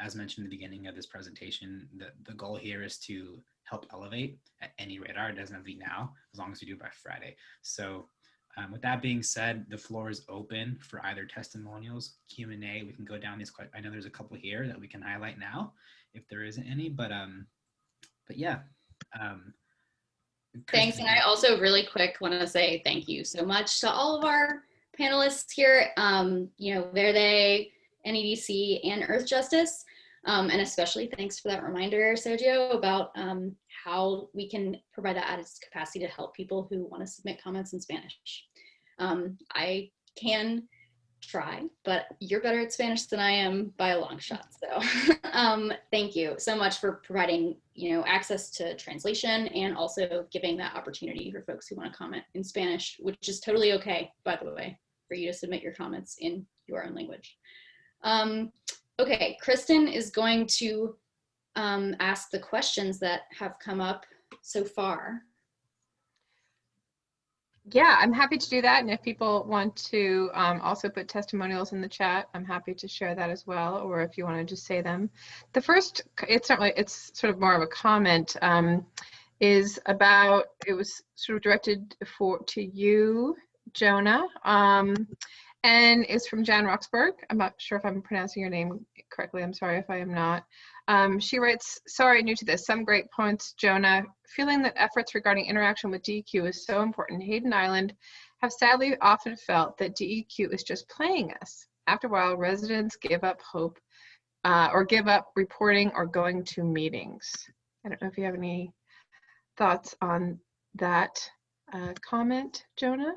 As mentioned in the beginning of this presentation, the goal here is to help elevate at any radar. It doesn't have to be now, as long as we do it by Friday. So with that being said, the floor is open for either testimonials, Q&A. We can go down these. I know there's a couple here that we can highlight now, if there isn't any. But yeah. Thanks, and I also really quick want to say thank you so much to all of our panelists here. You know, Verde, NEDC, and Earthjustice, and especially thanks for that reminder, Sergio, about how we can provide that added capacity to help people who want to submit comments in Spanish. I can try, but you're better at Spanish than I am by a long shot. So thank you so much for providing, you know, access to translation and also giving that opportunity for folks who want to comment in Spanish, which is totally okay, by the way, for you to submit your comments in your own language. Okay, Kristen is going to ask the questions that have come up so far. Yeah, I'm happy to do that. And if people want to also put testimonials in the chat, I'm happy to share that as well. Or if you want to just say them. The first, it's sort of more of a comment, is about, it was sort of directed to you, Jonah, and it's from Jan Roxburgh. I'm not sure if I'm pronouncing your name correctly. I'm sorry if I am not. She writes, sorry, new to this, some great points, Jonah. Feeling that efforts regarding interaction with DEQ is so important. Hayden Island have sadly often felt that DEQ is just playing us. After a while, residents give up hope or give up reporting or going to meetings. I don't know if you have any thoughts on that comment, Jonah?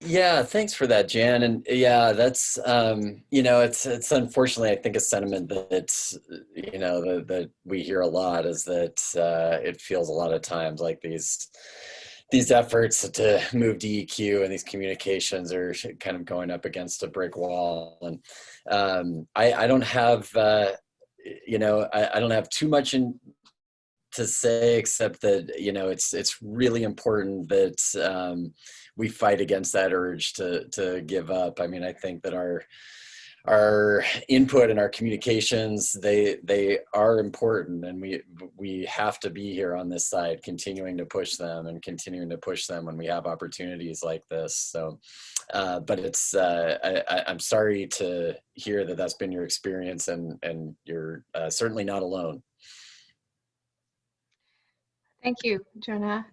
Yeah, thanks for that, Jan. And yeah, that's, you know, it's unfortunately, I think a sentiment that, you know, that we hear a lot is that it feels a lot of times like these efforts to move DEQ and these communications are kind of going up against a brick wall. And I don't have, you know, I don't have too much to say except that, you know, it's really important that we fight against that urge to give up. I mean, I think that our input and our communications, they are important, and we have to be here on this side, continuing to push them when we have opportunities like this. So, but it's I'm sorry to hear that that's been your experience, and you're certainly not alone. Thank you, Jonah.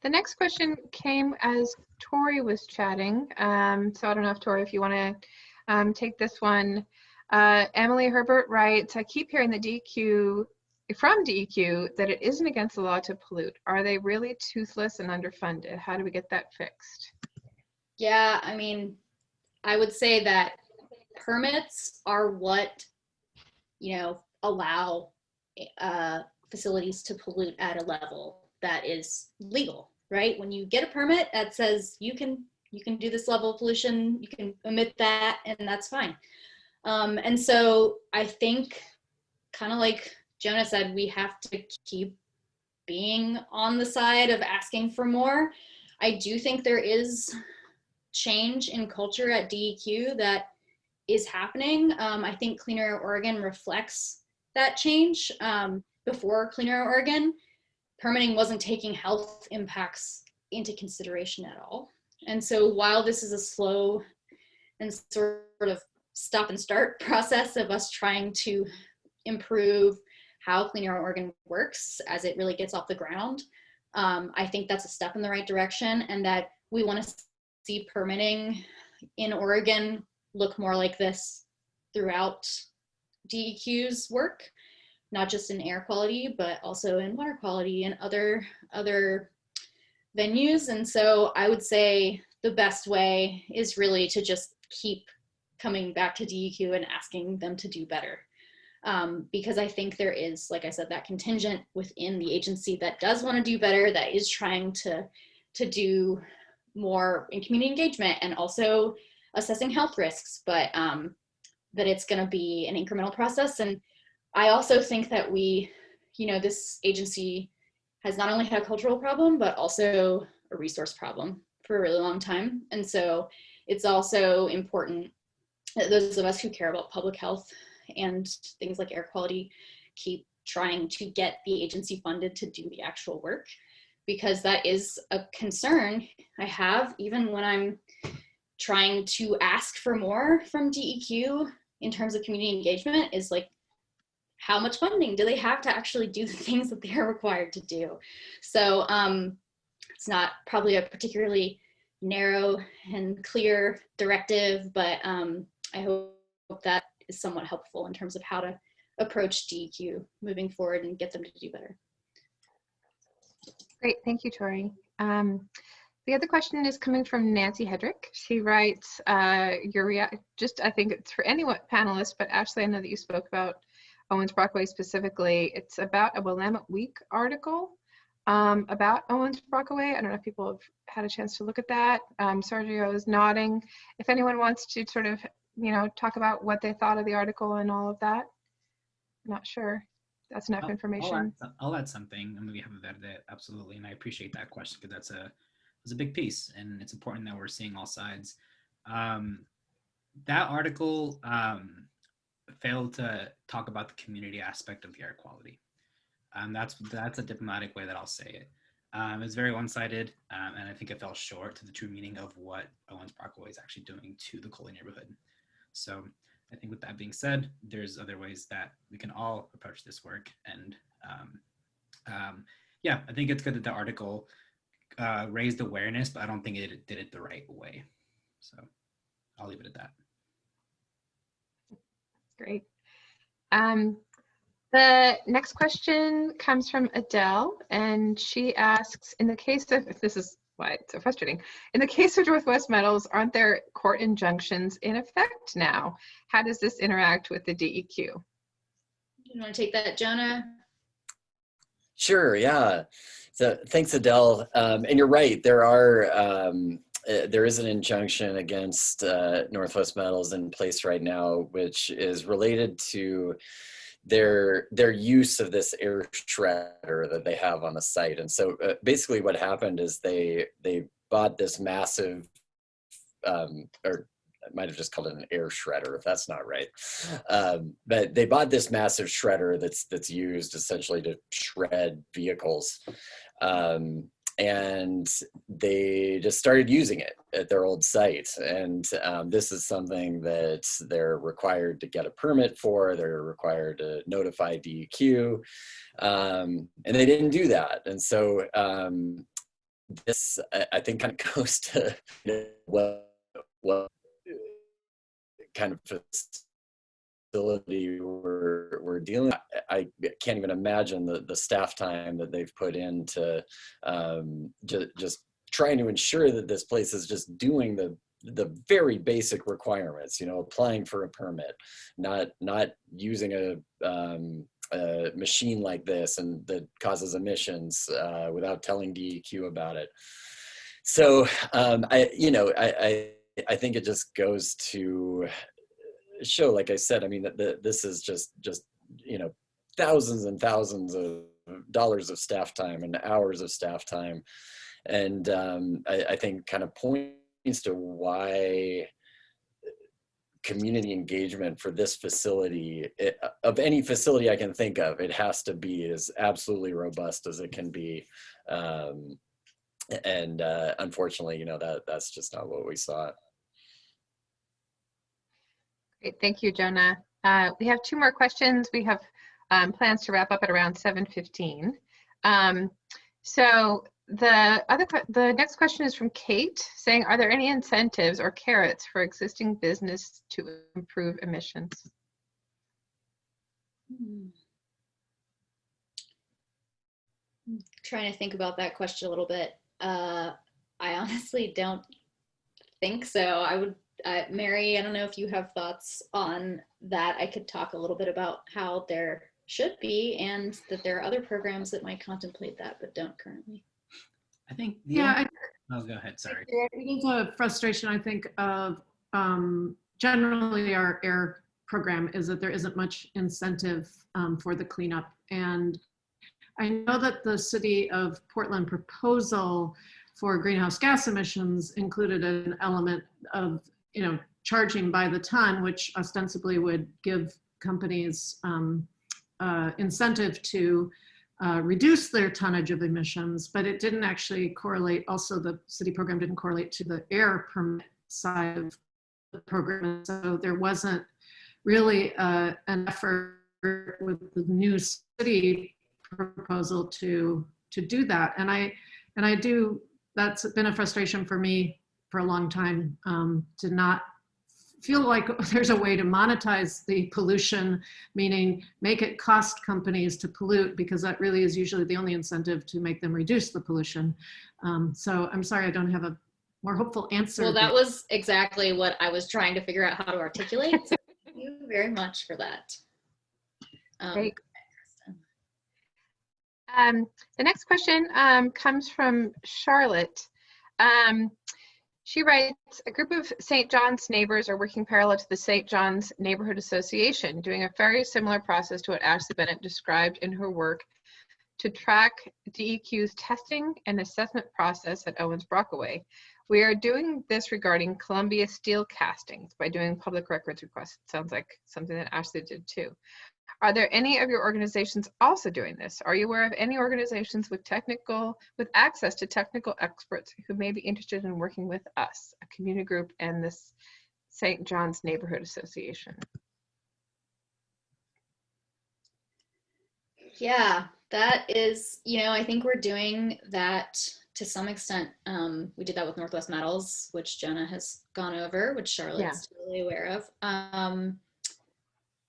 The next question came as Tori was chatting. So I don't know if Tori, if you want to take this one. Emily Herbert writes, I keep hearing from DEQ that it isn't against the law to pollute. Are they really toothless and underfunded? How do we get that fixed? Yeah, I mean, I would say that permits are what, you know, allow facilities to pollute at a level that is legal, right? When you get a permit that says you can do this level of pollution, you can emit that, and that's fine. And so I think, kind of like Jonah said, we have to keep being on the side of asking for more. I do think there is change in culture at DEQ that is happening. I think Clean Air Oregon reflects that change. Before Clean Air Oregon, permitting wasn't taking health impacts into consideration at all. And so while this is a slow and sort of stop and start process of us trying to improve how Clean Air Oregon works as it really gets off the ground, I think that's a step in the right direction, and that we want to see permitting in Oregon look more like this throughout DEQ's work, not just in air quality, but also in water quality and other venues. And so I would say the best way is really to just keep coming back to DEQ and asking them to do better. Because I think there is, like I said, that contingent within the agency that does want to do better, that is trying to do more in community engagement and also assessing health risks, but that it's going to be an incremental process. And I also think that this agency has not only had a cultural problem, but also a resource problem for a really long time. And so it's also important that those of us who care about public health and things like air quality keep trying to get the agency funded to do the actual work, because that is a concern I have even when I'm trying to ask for more from DEQ in terms of community engagement, is like, how much funding do they have to actually do the things that they're required to do? So it's not probably a particularly narrow and clear directive, but I hope that is somewhat helpful in terms of how to approach DEQ moving forward and get them to do better. Great, thank you, Tori. The other question is coming from Nancy Hedrick. She writes, I think it's for any panelist, but Ashley, I know that you spoke about Owens Brockway specifically. It's about a Willamette Week article about Owens Brockway. I don't know if people have had a chance to look at that. Sergio is nodding. If anyone wants to sort of, talk about what they thought of the article and all of that. I'm not sure that's enough information. I'll add something. I'm going to have Verde, absolutely. And I appreciate that question because that's a big piece, and it's important that we're seeing all sides. That article failed to talk about the community aspect of the air quality. That's a diplomatic way that I'll say it. It's very one-sided, and I think it fell short to the true meaning of what Owens Brockway is actually doing to the Coley neighborhood. So I think with that being said, there's other ways that we can all approach this work. And yeah, I think it's good that the article raised awareness, but I don't think it did it the right way. So I'll leave it at that. Great. The next question comes from Adele, and she asks, in the case of, this is why it's so frustrating, in the case of Northwest Metals, aren't there court injunctions in effect now? How does this interact with the DEQ? You want to take that, Jonah? Sure, yeah. So thanks, Adele. And you're right, there is an injunction against Northwest Metals in place right now, which is related to their use of this air shredder that they have on the site. And so basically what happened is they bought this massive, or I might have just called it an air shredder, if that's not right. But they bought this massive shredder that's used essentially to shred vehicles. And they just started using it at their old site. And this is something that they're required to get a permit for. They're required to notify DEQ. And they didn't do that. And so this, I think, kind of goes to what kind of facility we're dealing with. I can't even imagine the staff time that they've put into just trying to ensure that this place is just doing the very basic requirements, applying for a permit, not using a machine like this and that causes emissions without telling DEQ about it. So I think it just goes to show, like I said, I mean, that this is just thousands and thousands of dollars of staff time and hours of staff time. And I think kind of points to why community engagement for this facility, of any facility I can think of, it has to be as absolutely robust as it can be. And unfortunately, you know, that's just not what we saw. Great, thank you, Jonah. We have 2 more questions. We have plans to wrap up at around 7:15. So the next question is from Kate, saying, are there any incentives or carrots for existing business to improve emissions? Trying to think about that question a little bit. I honestly don't think so. I would, Mary, I don't know if you have thoughts on that. I could talk a little bit about how there should be, and that there are other programs that might contemplate that, but don't currently. I think, Yeah, oh, go ahead, sorry. it is a frustration, I think, of generally our air program is that there isn't much incentive for the cleanup. And I know that the City of Portland proposal for greenhouse gas emissions included an element of, you know, charging by the ton, which ostensibly would give companies incentive to reduce their tonnage of emissions, but it didn't actually correlate. Also, the city program didn't correlate to the air permit side of the program. So there wasn't really an effort with the new city proposal to do that. And I do, that's been a frustration for me for a long time, to not feel like there's a way to monetize the pollution, meaning make it cost companies to pollute, because that really is usually the only incentive to make them reduce the pollution. So I'm sorry, I don't have a more hopeful answer. Well, that was exactly what I was trying to figure out how to articulate. So thank you very much for that. Great. The next question comes from Charlotte. She writes, a group of St. John's neighbors are working parallel to the St. John's Neighborhood Association, doing a very similar process to what Ashley Bennett described in her work to track DEQ's testing and assessment process at Owens Brockaway. We are doing this regarding Columbia steel castings by doing public records requests. It sounds like something that Ashley did too. Are there any of your organizations also doing this? Are you aware of any organizations with access to technical experts who may be interested in working with us, a community group, and this St. John's Neighborhood Association? Yeah, that is, you know, I think we're doing that to some extent. We did that with Northwest Metals, which Jenna has gone over, which Charlotte's totally aware of.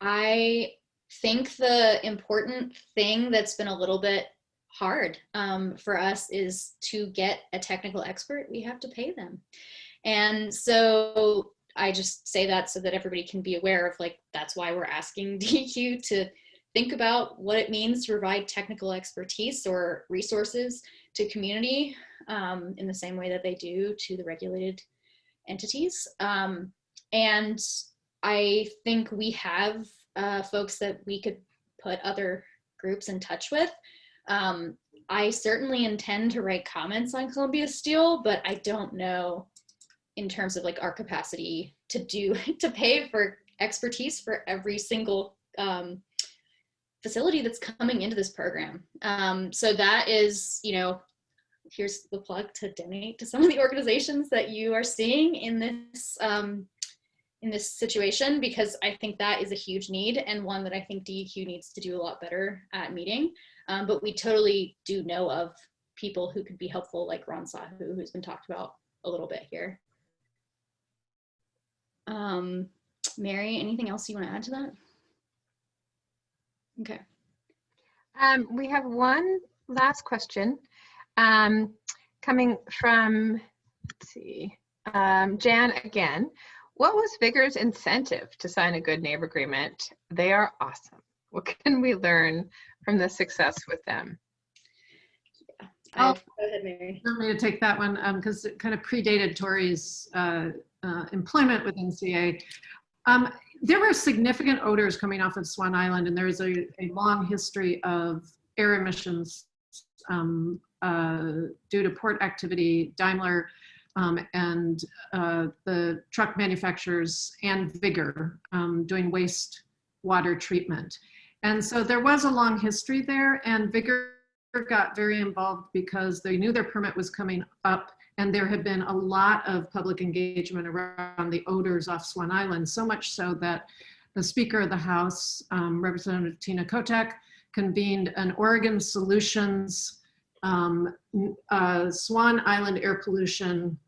I think the important thing that's been a little bit hard for us is to get a technical expert. We have to pay them. And so I just say that so that everybody can be aware of, like, that's why we're asking DEQ to think about what it means to provide technical expertise or resources to community in the same way that they do to the regulated entities. And I think we have folks that we could put other groups in touch with. I certainly intend to write comments on Columbia Steel, but I don't know in terms of like our capacity to pay for expertise for every single facility that's coming into this program. So that is, you know, here's the plug to donate to some of the organizations that you are seeing in this situation, because I think that is a huge need and one that I think DEQ needs to do a lot better at meeting. But we totally do know of people who could be helpful, like Ron Sahu, who's been talked about a little bit here. Mary, anything else you want to add to that? Okay. We have one last question coming from, let's see, Jan again. What was Vigor's incentive to sign a good neighbor agreement? They are awesome. What can we learn from the success with them? Yeah. Go ahead, Mary. I'm going to take that one because it kind of predated Tori's employment with NCA. There were significant odors coming off of Swan Island, and there is a long history of air emissions due to port activity, Daimler and the truck manufacturers and Vigor doing wastewater treatment. And so there was a long history there, and Vigor got very involved because they knew their permit was coming up, and there had been a lot of public engagement around the odors off Swan Island, so much so that the Speaker of the House, Representative Tina Kotek, convened an Oregon Solutions Swan Island air pollution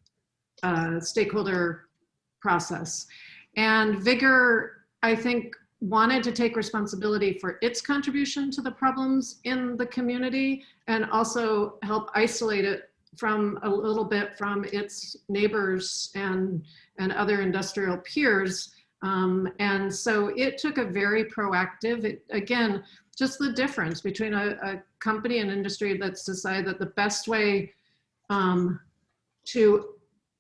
stakeholder process. And Vigor, I think, wanted to take responsibility for its contribution to the problems in the community and also help isolate it from a little bit from its neighbors and other industrial peers. And so it took a very proactive, again, just the difference between a company and industry that's decided that the best way to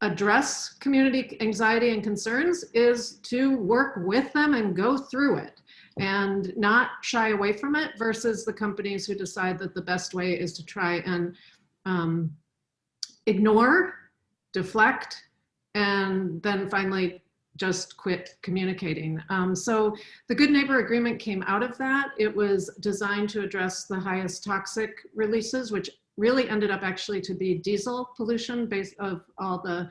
address community anxiety and concerns is to work with them and go through it and not shy away from it, versus the companies who decide that the best way is to try and ignore, deflect, and then finally just quit communicating. So the Good Neighbor Agreement came out of that. It was designed to address the highest toxic releases, which really ended up actually to be diesel pollution based of all the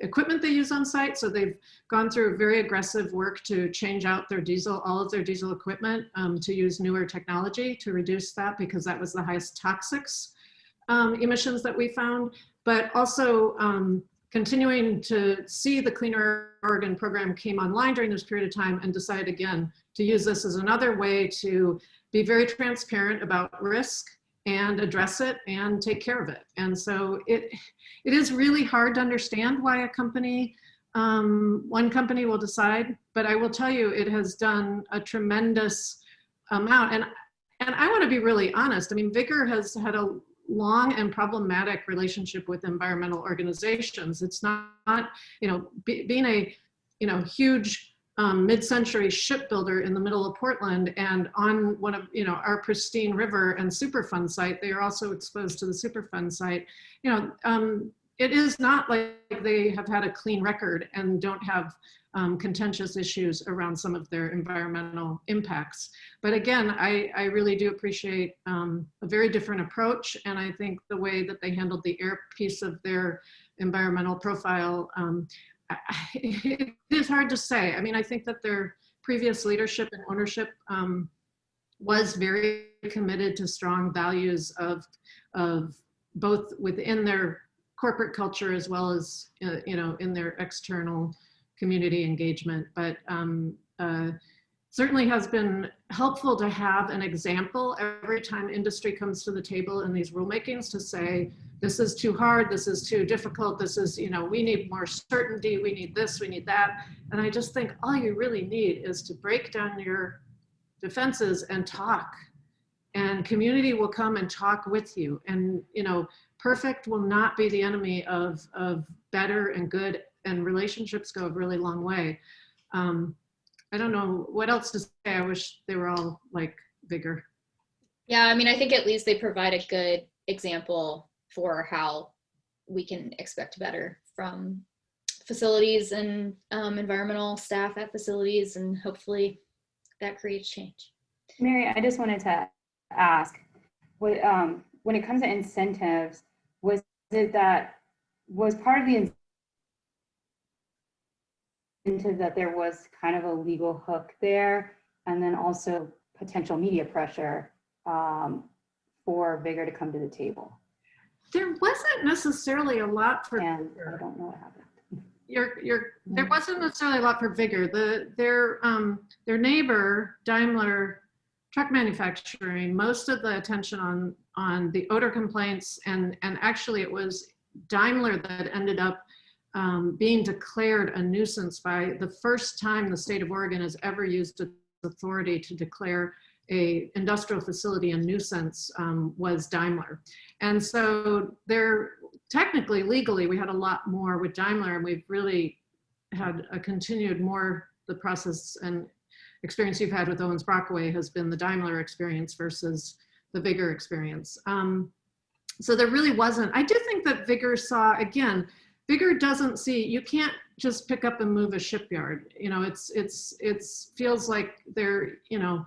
equipment they use on site. So they've gone through very aggressive work to change out their diesel, all of their diesel equipment to use newer technology to reduce that, because that was the highest toxics emissions that we found. But also continuing to see the Cleaner Oregon program came online during this period of time and decided again to use this as another way to be very transparent about risk and address it and take care of it. And so it is really hard to understand why a company, one company will decide, but I will tell you, it has done a tremendous amount. And I want to be really honest. I mean, Vigor has had a long and problematic relationship with environmental organizations. It's not, being a, huge mid-century shipbuilder in the middle of Portland and on one of, our pristine river and Superfund site, they are also exposed to the Superfund site. It is not like they have had a clean record and don't have contentious issues around some of their environmental impacts. But again, I really do appreciate a very different approach. And I think the way that they handled the air piece of their environmental profile, it is hard to say. I mean, I think that their previous leadership and ownership was very committed to strong values of both within their corporate culture as well as, in their external community engagement. But certainly has been helpful to have an example every time industry comes to the table in these rulemakings to say, this is too hard, this is too difficult, this is, we need more certainty, we need this, we need that. And I just think all you really need is to break down your defenses and talk. And community will come and talk with you. And, perfect will not be the enemy of better and good, and relationships go a really long way. I don't know what else to say. I wish they were all like Vigor. Yeah, I mean, I think at least they provide a good example for how we can expect better from facilities and environmental staff at facilities, and hopefully that creates change. Mary, I just wanted to ask, when it comes to incentives, was part of the incentive that there was kind of a legal hook there, and then also potential media pressure for Vigor to come to the table? There wasn't necessarily a lot for. And I don't know what happened. There wasn't necessarily a lot for Vigor. Their neighbor, Daimler Truck Manufacturing, most of the attention on the odor complaints, and actually it was Daimler that ended up being declared a nuisance by the first time the state of Oregon has ever used its authority to declare a industrial facility a nuisance was Daimler. And so they're technically, legally, we had a lot more with Daimler, and we've really had a continued more, the process and experience you've had with Owens Brockway has been the Daimler experience versus the Vigor experience. So there really wasn't. I do think that Vigor saw, again, Vigor doesn't see, you can't just pick up and move a shipyard. You know, it's feels like they're, you know,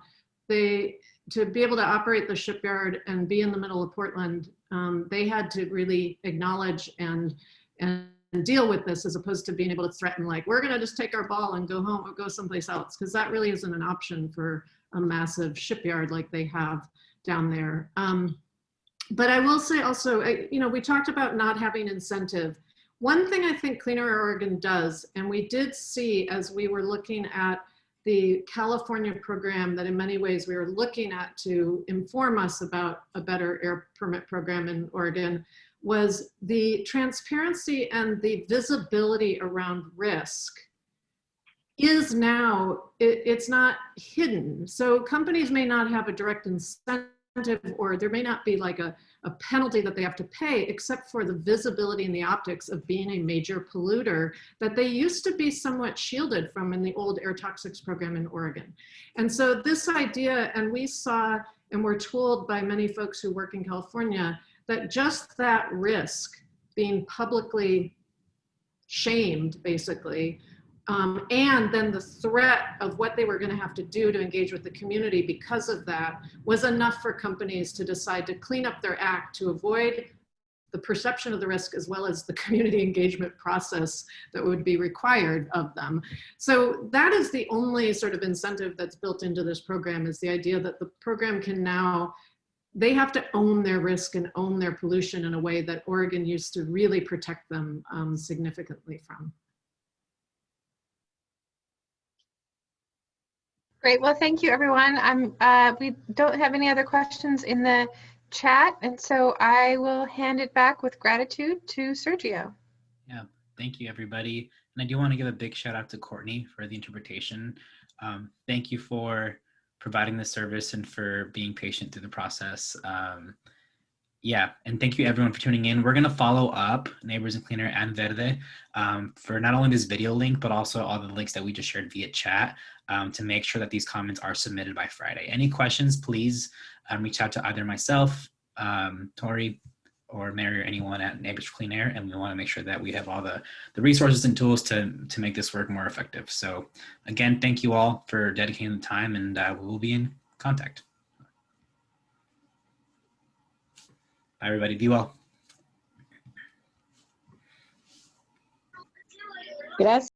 to be able to operate the shipyard and be in the middle of Portland, they had to really acknowledge and deal with this, as opposed to being able to threaten, like, we're going to just take our ball and go home or go someplace else, because that really isn't an option for a massive shipyard like they have down there. But I will say also, you know, we talked about not having incentive. One thing I think Clean Air Oregon does, and we did see as we were looking at the California program that in many ways we were looking at to inform us about a better air permit program in Oregon, was the transparency and the visibility around risk is now, it's not hidden. So companies may not have a direct incentive, or there may not be like a penalty that they have to pay, except for the visibility and the optics of being a major polluter that they used to be somewhat shielded from in the old air toxics program in Oregon. And so this idea, and we saw and were told by many folks who work in California, that just that risk being publicly shamed, basically, and then the threat of what they were going to have to do to engage with the community because of that was enough for companies to decide to clean up their act to avoid the perception of the risk as well as the community engagement process that would be required of them. So that is the only sort of incentive that's built into this program, is the idea that the program can now, they have to own their risk and own their pollution in a way that Oregon used to really protect them significantly from. Great. Well, thank you, everyone. We don't have any other questions in the chat, and so I will hand it back with gratitude to Sergio. Yeah, thank you, everybody. And I do want to give a big shout out to Courtney for the interpretation. Thank you for providing the service and for being patient through the process. Yeah, and thank you everyone for tuning in. We're going to follow up Neighbors in Clean Air and Verde for not only this video link, but also all the links that we just shared via chat to make sure that these comments are submitted by Friday. Any questions, please reach out to either myself, Tori, or Mary, or anyone at Neighbors for Clean Air, and we want to make sure that we have all the resources and tools to make this work more effective. So again, thank you all for dedicating the time, and we will be in contact. Bye, everybody. Be well. Gracias.